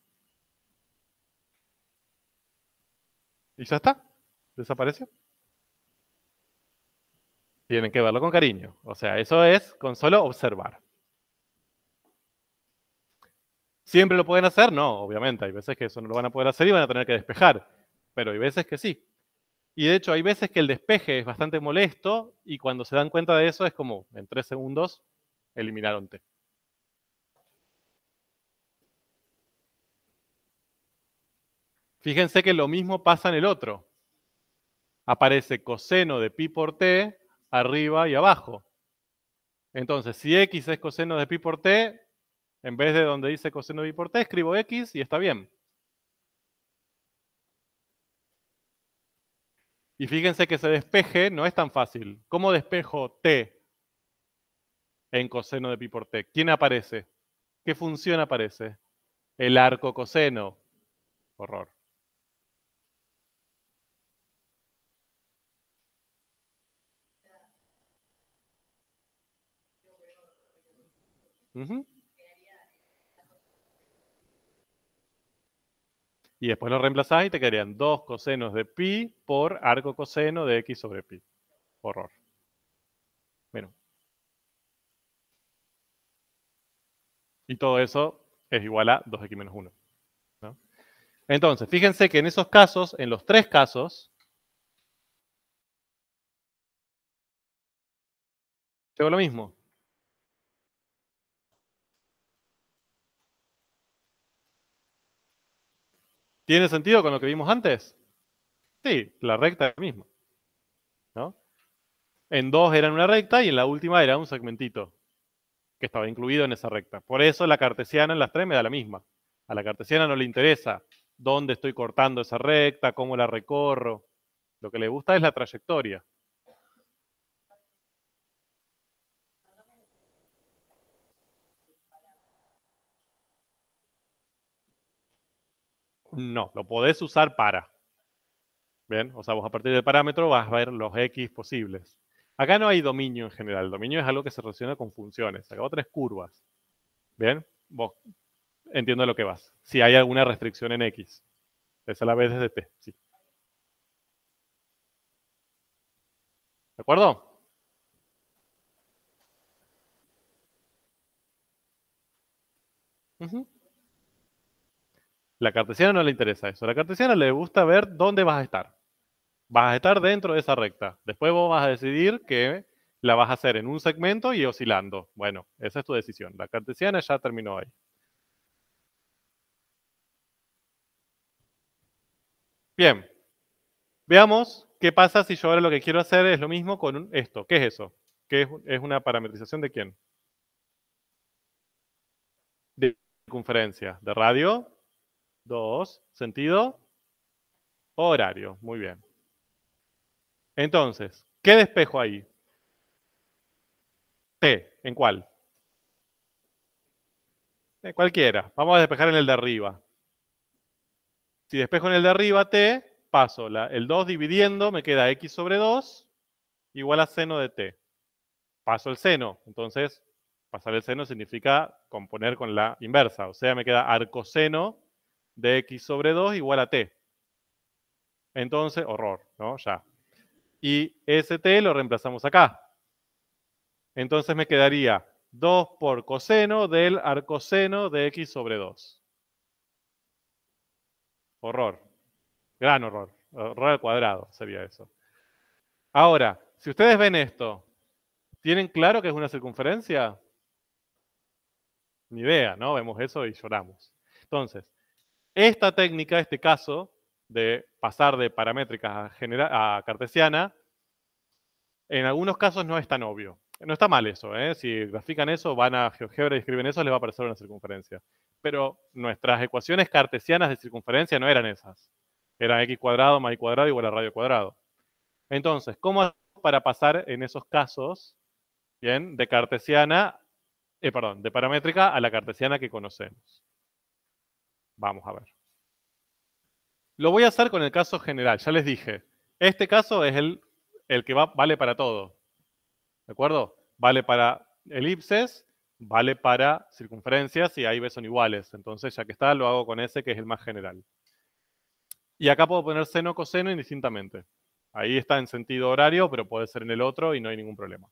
Y ya está. Desapareció. Tienen que verlo con cariño. O sea, eso es con solo observar. ¿Siempre lo pueden hacer? No, obviamente. Hay veces que eso no lo van a poder hacer y van a tener que despejar. Pero hay veces que sí. Y de hecho, hay veces que el despeje es bastante molesto y cuando se dan cuenta de eso es como en 3 segundos eliminaron T. Fíjense que lo mismo pasa en el otro. Aparece coseno de pi por t arriba y abajo. Entonces, si x es coseno de pi por t, en vez de donde dice coseno de pi por t, escribo x y está bien. Y fíjense que ese despeje no es tan fácil. ¿Cómo despejo t en coseno de pi por t? ¿Quién aparece? ¿Qué función aparece? El arco coseno. Horror. Ujú. Y después lo reemplazás y te quedarían 2 cosenos de pi por arco coseno de x sobre pi. Horror. Bueno, y todo eso es igual a 2x menos 1. ¿No? Entonces, fíjense que en esos casos, en los tres casos, tengo lo mismo. ¿Tiene sentido con lo que vimos antes? Sí, la recta es la misma. ¿No? En dos eran una recta y en la última era un segmentito que estaba incluido en esa recta. Por eso la cartesiana en las tres me da la misma. A la cartesiana no le interesa dónde estoy cortando esa recta, cómo la recorro. Lo que le gusta es la trayectoria. No, lo podés usar para. ¿Bien? O sea, vos a partir del parámetro vas a ver los x posibles. Acá no hay dominio en general. El dominio es algo que se relaciona con funciones. Acá tres curvas. ¿Bien? Vos entiendo lo que vas. Si hay alguna restricción en x. Esa la ves desde t. Sí. ¿De acuerdo? Ujú. La cartesiana no le interesa eso. A la cartesiana le gusta ver dónde vas a estar. Vas a estar dentro de esa recta. Después vos vas a decidir que la vas a hacer en un segmento y oscilando. Bueno, esa es tu decisión. La cartesiana ya terminó ahí. Bien, veamos qué pasa si yo ahora lo que quiero hacer es lo mismo con esto. ¿Qué es eso? ¿Qué es una parametrización de quién? De circunferencia. De radio. 2. Sentido. Horario. Muy bien. Entonces, ¿qué despejo ahí? T. ¿En cuál? Cualquiera. Vamos a despejar en el de arriba. Si despejo en el de arriba t, paso el 2 dividiendo, me queda x sobre 2 igual a seno de t. Paso el seno, entonces pasar el seno significa componer con la inversa, o sea, me queda arcoseno de x sobre 2 igual a t. Entonces, horror, ¿no? Ya. Y ese t lo reemplazamos acá. Entonces me quedaría 2 por coseno del arcoseno de x sobre 2. Horror. Gran horror. Horror al cuadrado sería eso. Ahora, si ustedes ven esto, ¿tienen claro que es una circunferencia? Ni idea, ¿no? Vemos eso y lloramos. Entonces, esta técnica, este caso de pasar de paramétrica a cartesiana, en algunos casos no es tan obvio. No está mal eso, ¿eh? Si grafican eso, van a GeoGebra y escriben eso, les va a aparecer una circunferencia. Pero nuestras ecuaciones cartesianas de circunferencia no eran esas. Era x cuadrado más y cuadrado igual a radio cuadrado. Entonces, ¿cómo hacemos para pasar en esos casos, bien, de cartesiana, perdón, de paramétrica a la cartesiana que conocemos? Vamos a ver. Lo voy a hacer con el caso general, ya les dije. Este caso es el que vale para todo. ¿De acuerdo? Vale para elipses, vale para circunferencias y A y B son iguales. Entonces, ya que está, lo hago con ese que es el más general. Y acá puedo poner seno, coseno indistintamente. Ahí está en sentido horario, pero puede ser en el otro y no hay ningún problema.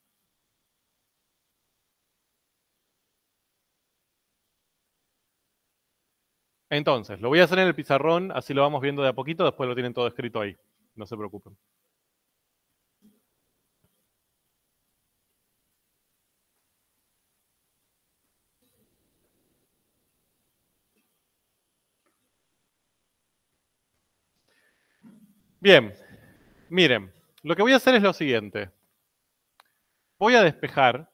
Entonces, lo voy a hacer en el pizarrón, así lo vamos viendo de a poquito, después lo tienen todo escrito ahí. No se preocupen. Bien, miren, lo que voy a hacer es lo siguiente. Voy a despejar,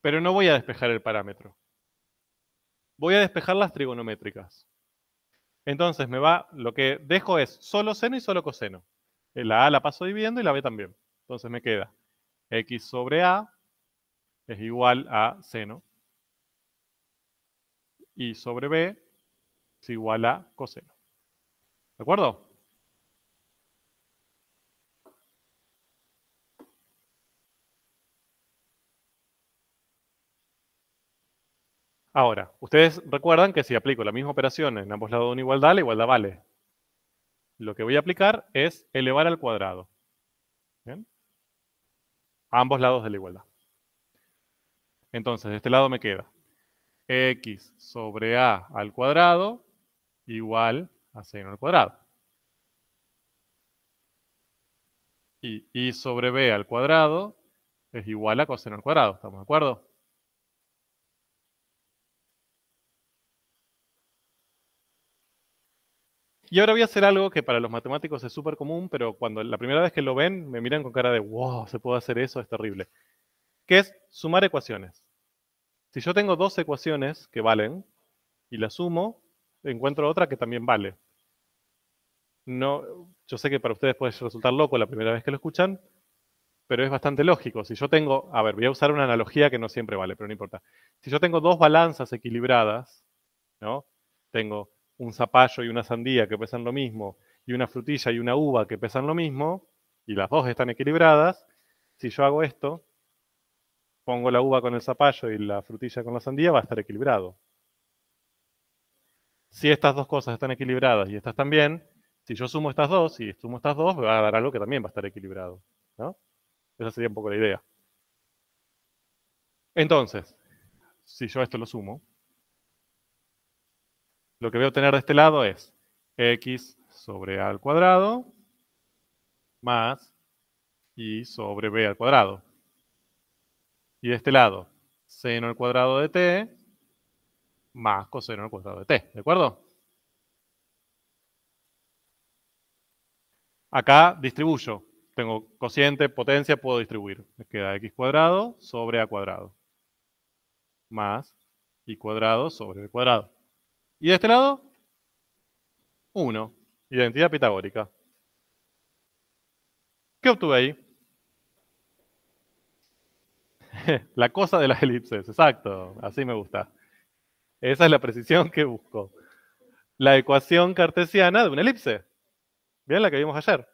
pero no voy a despejar el parámetro. Voy a despejar las trigonométricas. Entonces lo que dejo es solo seno y solo coseno. La A la paso dividiendo y la B también. Entonces me queda x sobre A es igual a seno. Y sobre B es igual a coseno. ¿De acuerdo? Ahora, ustedes recuerdan que si aplico la misma operación en ambos lados de una igualdad, la igualdad vale. Lo que voy a aplicar es elevar al cuadrado. ¿Bien? A ambos lados de la igualdad. Entonces, de este lado me queda x sobre a al cuadrado igual a seno al cuadrado. Y y sobre b al cuadrado es igual a coseno al cuadrado. ¿Estamos de acuerdo? Y ahora voy a hacer algo que para los matemáticos es súper común, pero cuando la primera vez que lo ven me miran con cara de wow, se puede hacer eso, es terrible. Que es sumar ecuaciones. Si yo tengo dos ecuaciones que valen y las sumo, encuentro otra que también vale. No, yo sé que para ustedes puede resultar loco la primera vez que lo escuchan, pero es bastante lógico. Si yo tengo, a ver, voy a usar una analogía que no siempre vale, pero no importa. Si yo tengo dos balanzas equilibradas, ¿no? Tengo un zapallo y una sandía que pesan lo mismo, y una frutilla y una uva que pesan lo mismo, y las dos están equilibradas, si yo hago esto, pongo la uva con el zapallo y la frutilla con la sandía, va a estar equilibrado. Si estas dos cosas están equilibradas y estas también, si yo sumo estas dos y sumo estas dos, me va a dar algo que también va a estar equilibrado, ¿no? Esa sería un poco la idea. Entonces, si yo esto lo sumo, lo que voy a obtener de este lado es x sobre a al cuadrado más y sobre b al cuadrado. Y de este lado, seno al cuadrado de t más coseno al cuadrado de t. ¿De acuerdo? Acá distribuyo. Tengo cociente, potencia, puedo distribuir. Me queda x cuadrado sobre a cuadrado. Más y cuadrado sobre b cuadrado. Y de este lado, 1. Identidad pitagórica. ¿Qué obtuve ahí? La cosa de las elipses. Exacto. Así me gusta. Esa es la precisión que busco. La ecuación cartesiana de una elipse. Bien, la que vimos ayer.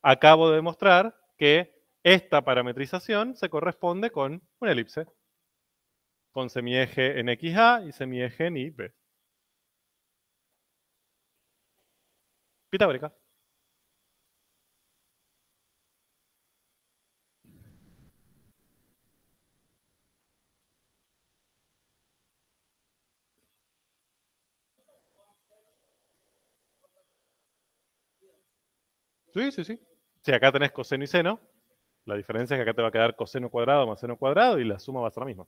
Acabo de demostrar que esta parametrización se corresponde con una elipse. Con semieje en XA y semieje en YB. Pitagórica. Sí, sí, sí. Si acá tenés coseno y seno, la diferencia es que acá te va a quedar coseno cuadrado más seno cuadrado y la suma va a ser la misma.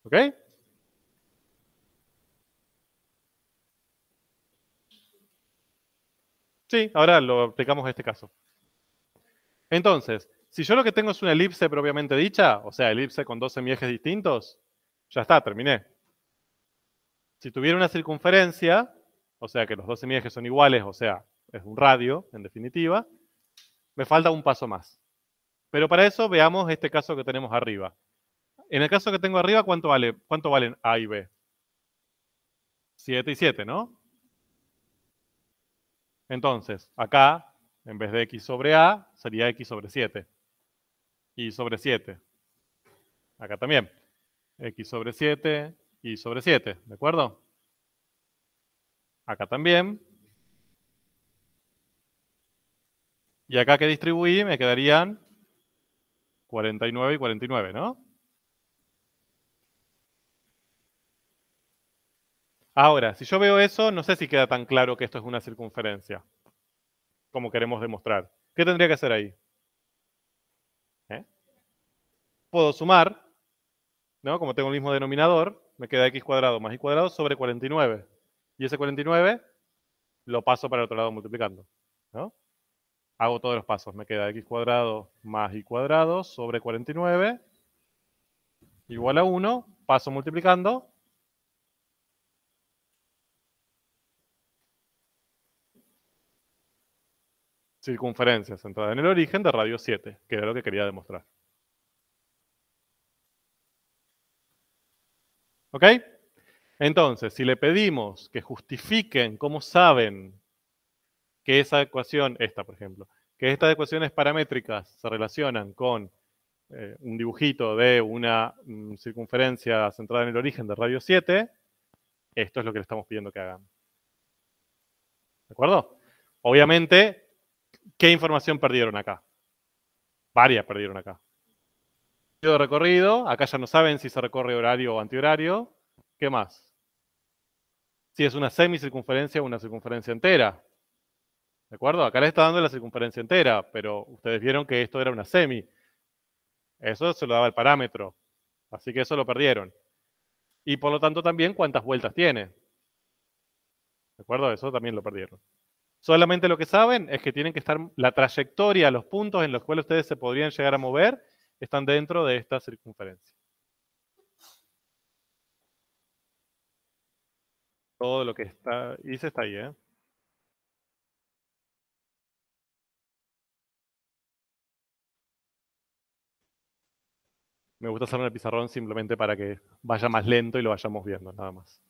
¿Ok? Sí, ahora lo aplicamos a este caso. Entonces, si yo lo que tengo es una elipse propiamente dicha, o sea, elipse con dos semiejes distintos, ya está, terminé. Si tuviera una circunferencia, o sea que los dos semiejes son iguales, o sea, es un radio, en definitiva, me falta un paso más. Pero para eso veamos este caso que tenemos arriba. En el caso que tengo arriba, ¿cuánto valen A y B? 7 y 7, ¿no? Entonces, acá, en vez de x sobre A, sería x sobre 7. Y sobre 7. Acá también. X sobre 7 y sobre 7, ¿de acuerdo? Acá también. Y acá que distribuí me quedarían 49 y 49, ¿no? Ahora, si yo veo eso, no sé si queda tan claro que esto es una circunferencia, como queremos demostrar. ¿Qué tendría que hacer ahí? ¿Eh? Puedo sumar ¿no? Como tengo el mismo denominador, me queda x cuadrado más y cuadrado sobre 49. Y ese 49 lo paso para el otro lado multiplicando, ¿no? Hago todos los pasos. Me queda x cuadrado más y cuadrado sobre 49 igual a 1. Paso multiplicando. Circunferencia centrada en el origen de radio 7, que era lo que quería demostrar. ¿Ok? Entonces, si le pedimos que justifiquen cómo saben que esa ecuación, esta por ejemplo, que estas ecuaciones paramétricas se relacionan con un dibujito de una circunferencia centrada en el origen de radio 7, esto es lo que le estamos pidiendo que hagan. ¿De acuerdo? Obviamente, ¿qué información perdieron acá? Varias perdieron acá. De recorrido, acá ya no saben si se recorre horario o antihorario. ¿Qué más? Si es una semicircunferencia o una circunferencia entera. ¿De acuerdo? Acá le está dando la circunferencia entera, pero ustedes vieron que esto era una semi. Eso se lo daba el parámetro. Así que eso lo perdieron. Y por lo tanto también cuántas vueltas tiene. ¿De acuerdo? Eso también lo perdieron. Solamente lo que saben es que tienen que estar, la trayectoria, los puntos en los cuales ustedes se podrían llegar a mover, están dentro de esta circunferencia. Todo lo que hice está ahí, ¿eh? Me gusta hacer en el pizarrón simplemente para que vaya más lento y lo vayamos viendo, nada más.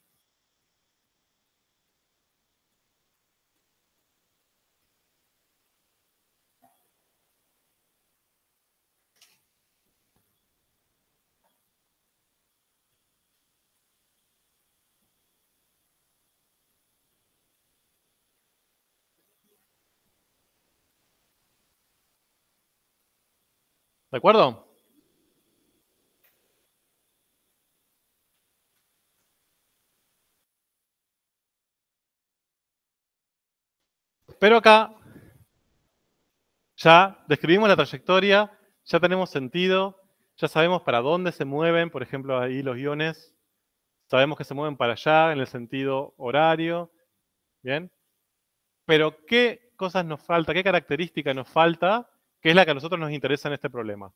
¿De acuerdo? Pero acá ya describimos la trayectoria, ya tenemos sentido, ya sabemos para dónde se mueven, por ejemplo, ahí los iones, sabemos que se mueven para allá en el sentido horario, ¿bien? Pero ¿qué cosas nos falta? ¿Qué característica nos falta? Que es la que a nosotros nos interesa en este problema.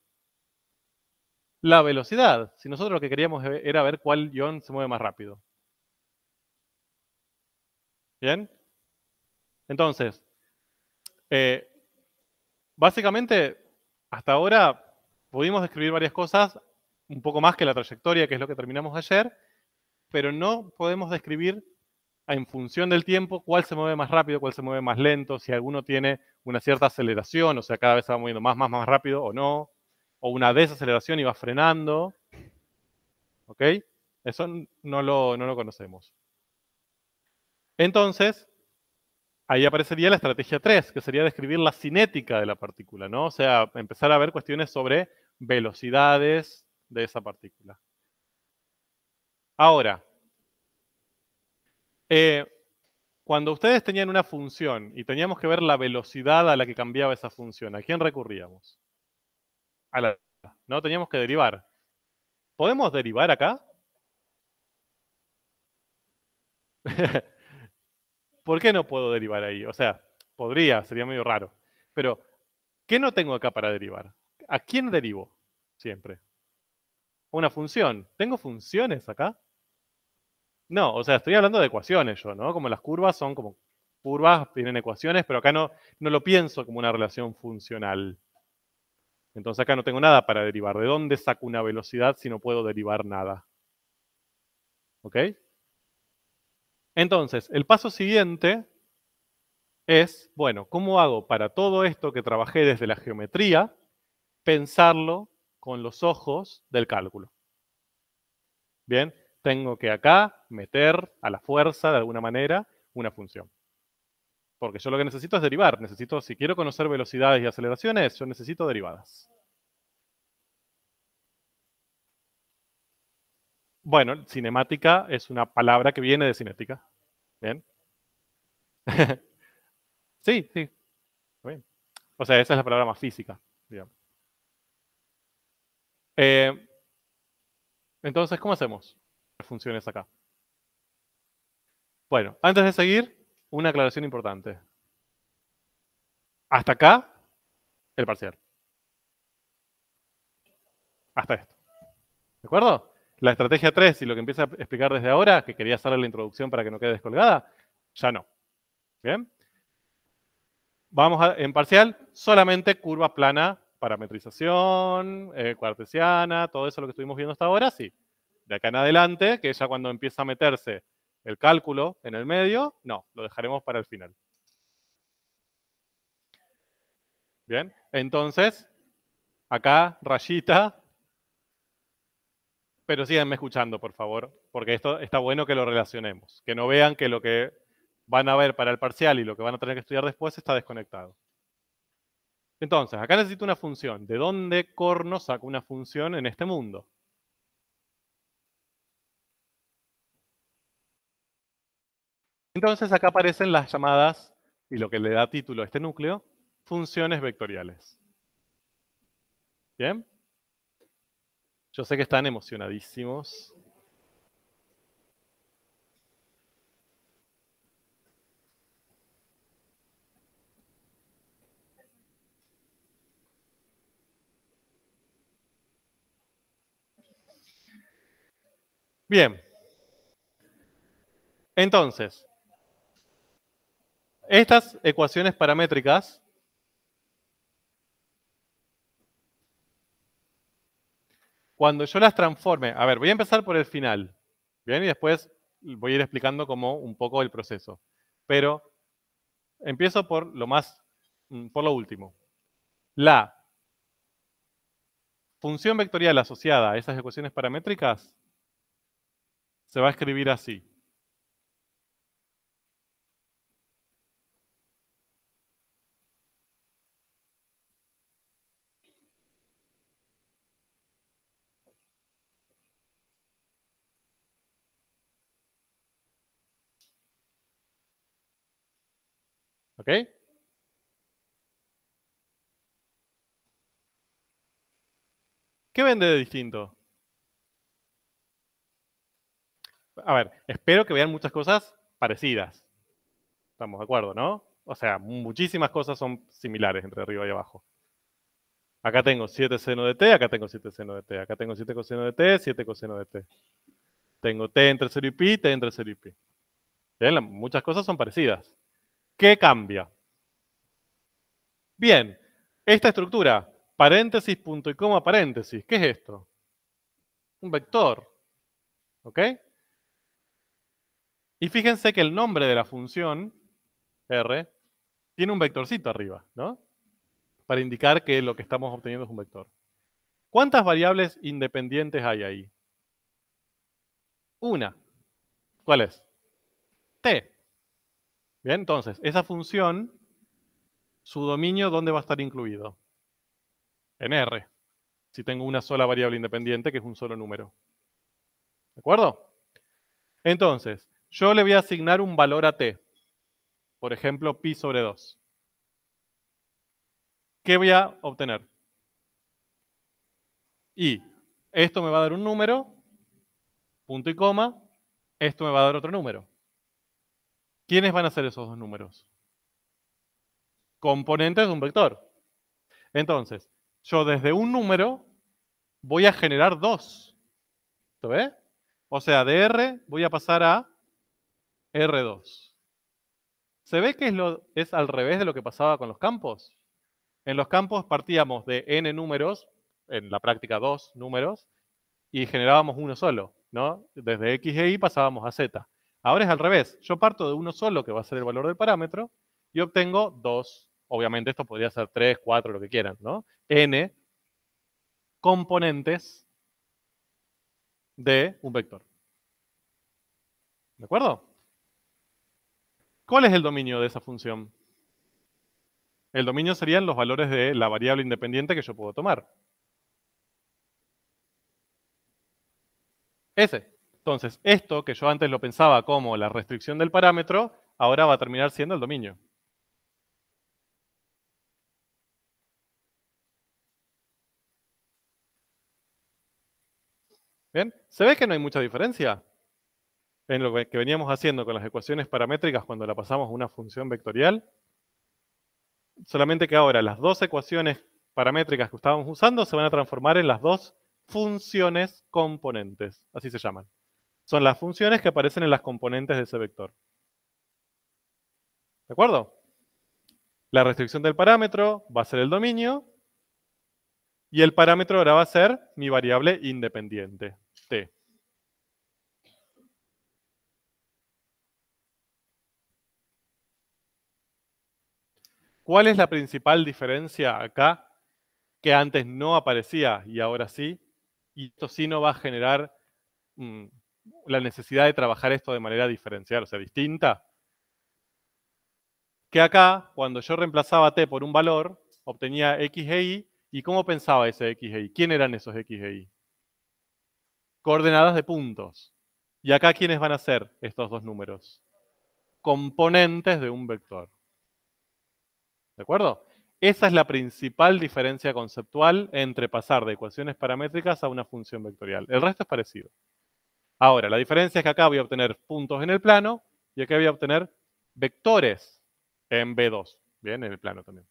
La velocidad. Si nosotros lo que queríamos era ver cuál ion se mueve más rápido. ¿Bien? Entonces, eh, básicamente, hasta ahora pudimos describir varias cosas, un poco más que la trayectoria, que es lo que terminamos ayer, pero no podemos describir en función del tiempo cuál se mueve más rápido, cuál se mueve más lento, si alguno tiene una cierta aceleración, o sea, cada vez se va moviendo más rápido o no, o una desaceleración y va frenando, ¿ok? Eso no lo conocemos. Entonces, ahí aparecería la estrategia 3, que sería describir la cinética de la partícula, ¿no? O sea, empezar a ver cuestiones sobre velocidades de esa partícula. Ahora, cuando ustedes tenían una función y teníamos que ver la velocidad a la que cambiaba esa función, ¿a quién recurríamos? A la, ¿no? Teníamos que derivar. ¿Podemos derivar acá? ¿Por qué no puedo derivar ahí? O sea, podría, sería medio raro. Pero, ¿qué no tengo acá para derivar? ¿A quién derivo? Siempre. Una función. ¿Tengo funciones acá? No, o sea, estoy hablando de ecuaciones yo, ¿no? Como las curvas son como curvas, tienen ecuaciones, pero acá no lo pienso como una relación funcional. Entonces acá no tengo nada para derivar. ¿De dónde saco una velocidad si no puedo derivar nada? ¿Ok? Entonces, el paso siguiente es, bueno, ¿cómo hago para todo esto que trabajé desde la geometría, pensarlo con los ojos del cálculo? Bien, tengo que acá meter a la fuerza, de alguna manera, una función. Porque yo lo que necesito es derivar. Necesito, si quiero conocer velocidades y aceleraciones, yo necesito derivadas. Bueno, cinemática es una palabra que viene de cinética. Bien. Sí, sí. Bien. O sea, esa es la palabra más física, digamos. Eh, Entonces, ¿cómo hacemos? Funciones acá. Bueno, antes de seguir, una aclaración importante. Hasta acá, el parcial. Hasta esto. ¿De acuerdo? La estrategia 3 y lo que empieza a explicar desde ahora, que quería hacerle la introducción para que no quede descolgada, ya no. ¿Bien? Vamos en parcial, solamente curva plana, parametrización, cartesiana, todo eso lo que estuvimos viendo hasta ahora, sí. De acá en adelante, que ya cuando empieza a meterse el cálculo en el medio, no, lo dejaremos para el final. Bien, entonces, acá, rayita, pero síganme escuchando, por favor, porque esto está bueno que lo relacionemos, que no vean que lo que van a ver para el parcial y lo que van a tener que estudiar después está desconectado. Entonces, acá necesito una función. ¿De dónde corno saco una función en este mundo? Entonces, acá aparecen las llamadas, y lo que le da título a este núcleo, funciones vectoriales. ¿Bien? Yo sé que están emocionadísimos. Bien. Entonces, estas ecuaciones paramétricas, cuando yo las transforme, a ver, voy a empezar por el final, ¿bien? Y después voy a ir explicando como un poco el proceso. Pero empiezo por lo más, por lo último. La función vectorial asociada a esas ecuaciones paramétricas se va a escribir así. ¿Ok? ¿Qué vende de distinto? A ver, espero que vean muchas cosas parecidas. Estamos de acuerdo, ¿no? O sea, muchísimas cosas son similares entre arriba y abajo. Acá tengo 7 seno de t, acá tengo 7 seno de t, acá tengo 7 coseno de t, 7 coseno de t. Tengo t entre 0 y pi, t entre 0 y pi. Bien, muchas cosas son parecidas. ¿Qué cambia? Bien, esta estructura, paréntesis, punto y coma, paréntesis, ¿qué es esto? Un vector, ¿ok? Y fíjense que el nombre de la función, r, tiene un vectorcito arriba, ¿no? Para indicar que lo que estamos obteniendo es un vector. ¿Cuántas variables independientes hay ahí? Una. ¿Cuál es? T. Bien, entonces, esa función, su dominio, ¿dónde va a estar incluido? En R. Si tengo una sola variable independiente, que es un solo número. ¿De acuerdo? Entonces, yo le voy a asignar un valor a T. Por ejemplo, pi sobre 2. ¿Qué voy a obtener? Y esto me va a dar un número, punto y coma, esto me va a dar otro número. ¿Quiénes van a ser esos dos números? Componentes de un vector. Entonces, yo desde un número voy a generar dos. ¿Lo ve? O sea, de R voy a pasar a R2. ¿Se ve que es al revés de lo que pasaba con los campos? En los campos partíamos de n números, en la práctica 2 números, y generábamos uno solo, ¿no? Desde x e y pasábamos a z. Ahora es al revés. Yo parto de uno solo, que va a ser el valor del parámetro, y obtengo dos. Obviamente esto podría ser 3, 4, lo que quieran, ¿no? N componentes de un vector. ¿De acuerdo? ¿Cuál es el dominio de esa función? El dominio serían los valores de la variable independiente que yo puedo tomar. Ese. Entonces, esto que yo antes lo pensaba como la restricción del parámetro, ahora va a terminar siendo el dominio. ¿Bien? ¿Se ve que no hay mucha diferencia en lo que veníamos haciendo con las ecuaciones paramétricas cuando la pasamos a una función vectorial? Solamente que ahora las dos ecuaciones paramétricas que estábamos usando se van a transformar en las dos funciones componentes, así se llaman. Son las funciones que aparecen en las componentes de ese vector. ¿De acuerdo? La restricción del parámetro va a ser el dominio y el parámetro ahora va a ser mi variable independiente, t. ¿Cuál es la principal diferencia acá que antes no aparecía y ahora sí? Y esto sí no va a generar la necesidad de trabajar esto de manera diferencial, o sea, distinta. Que acá, cuando yo reemplazaba t por un valor, obtenía x e y. ¿Y cómo pensaba ese x e y? ¿Quién eran esos x e y? Coordenadas de puntos. ¿Y acá quiénes van a ser estos dos números? Componentes de un vector. ¿De acuerdo? Esa es la principal diferencia conceptual entre pasar de ecuaciones paramétricas a una función vectorial. El resto es parecido. Ahora, la diferencia es que acá voy a obtener puntos en el plano y acá voy a obtener vectores en B2. Bien, en el plano también.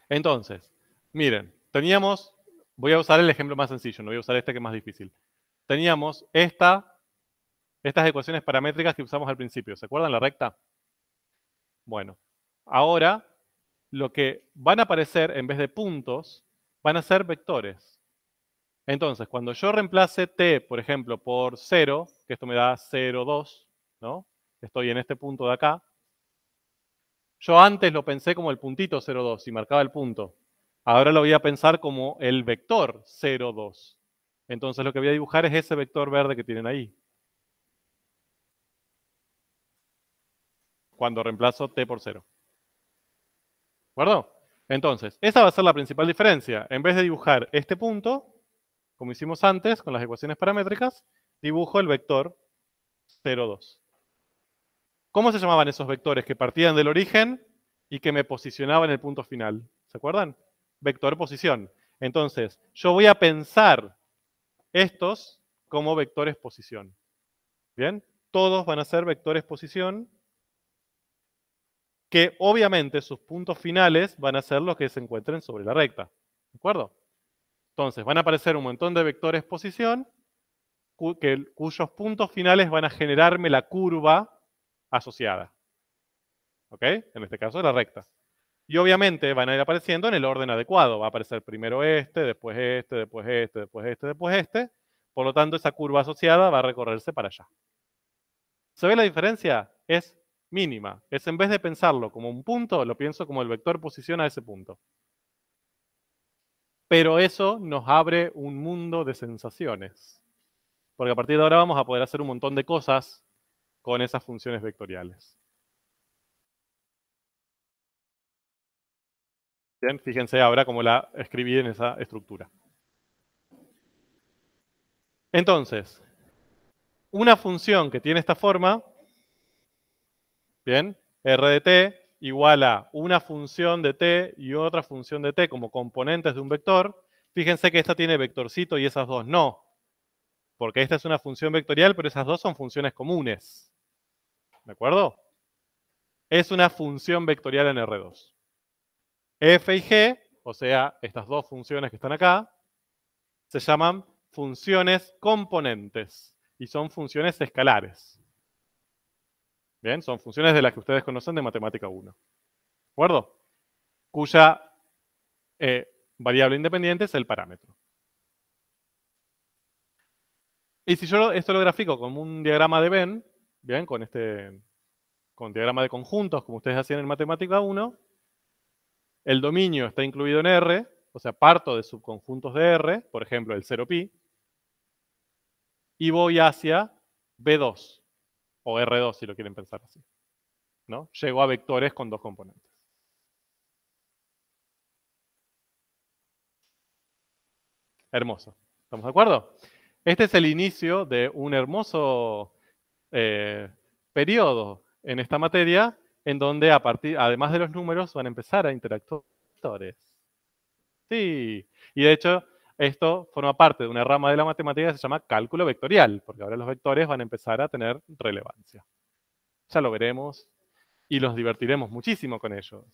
Entonces, miren, teníamos, voy a usar el ejemplo más sencillo, no voy a usar este que es más difícil. Teníamos estas ecuaciones paramétricas que usamos al principio. ¿Se acuerdan la recta? Bueno, ahora lo que van a aparecer en vez de puntos van a ser vectores. Entonces, cuando yo reemplace t, por ejemplo, por 0, que esto me da 0, 2, ¿no? Estoy en este punto de acá. Yo antes lo pensé como el puntito 0, 2 y marcaba el punto. Ahora lo voy a pensar como el vector 0, 2. Entonces lo que voy a dibujar es ese vector verde que tienen ahí. Cuando reemplazo t por 0. ¿De acuerdo? Entonces, esa va a ser la principal diferencia. En vez de dibujar este punto, como hicimos antes con las ecuaciones paramétricas, dibujo el vector 0, 2. ¿Cómo se llamaban esos vectores que partían del origen y que me posicionaban en el punto final? ¿Se acuerdan? Vector posición. Entonces, yo voy a pensar estos como vectores posición. ¿Bien? Todos van a ser vectores posición que obviamente sus puntos finales van a ser los que se encuentren sobre la recta. ¿De acuerdo? Entonces, van a aparecer un montón de vectores posición cuyos puntos finales van a generarme la curva asociada. ¿Ok? En este caso, la recta. Y obviamente van a ir apareciendo en el orden adecuado. Va a aparecer primero este, después este, después este, después este, después este. Por lo tanto, esa curva asociada va a recorrerse para allá. ¿Se ve la diferencia? Es mínima. Es en vez de pensarlo como un punto, lo pienso como el vector posición a ese punto. Pero eso nos abre un mundo de sensaciones. Porque a partir de ahora vamos a poder hacer un montón de cosas con esas funciones vectoriales. Bien, fíjense ahora cómo la escribí en esa estructura. Entonces, una función que tiene esta forma, bien, r de t igual a una función de t y otra función de t como componentes de un vector. Fíjense que esta tiene vectorcito y esas dos no. Porque esta es una función vectorial, pero esas dos son funciones comunes. ¿De acuerdo? Es una función vectorial en R2. F y G, o sea, estas dos funciones que están acá, se llaman funciones componentes y son funciones escalares. Bien, son funciones de las que ustedes conocen de matemática 1. ¿De acuerdo? Cuya variable independiente es el parámetro. Y si yo esto lo grafico como un diagrama de Venn, bien, con diagrama de conjuntos, como ustedes hacían en matemática 1, el dominio está incluido en R, o sea, parto de subconjuntos de R, por ejemplo, el 0pi, y voy hacia B2, o R2 si lo quieren pensar así. ¿No? Llego a vectores con dos componentes. Hermoso. ¿Estamos de acuerdo? Este es el inicio de un hermoso periodo en esta materia, en donde además de los números, van a empezar a interactuar vectores. Sí, y de hecho, Esto forma parte de una rama de la matemática que se llama cálculo vectorial, porque ahora los vectores van a empezar a tener relevancia. Ya lo veremos y los divertiremos muchísimo con ellos.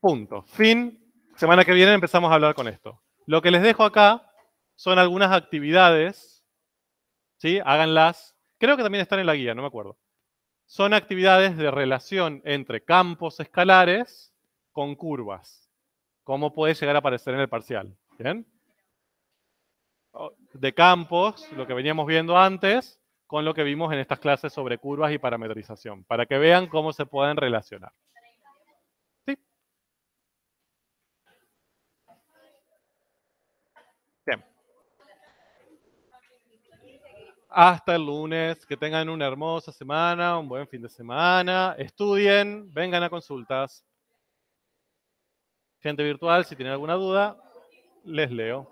Punto. Fin. Semana que viene empezamos a hablar con esto. Lo que les dejo acá son algunas actividades, ¿sí? Háganlas. Creo que también están en la guía, no me acuerdo. Son actividades de relación entre campos escalares con curvas. ¿Cómo puede llegar a aparecer en el parcial? ¿Bien? De campos, lo que veníamos viendo antes, con lo que vimos en estas clases sobre curvas y parametrización, para que vean cómo se pueden relacionar. ¿Sí? Bien. Hasta el lunes, que tengan una hermosa semana, un buen fin de semana, estudien, vengan a consultas. Gente virtual, si tienen alguna duda, les leo.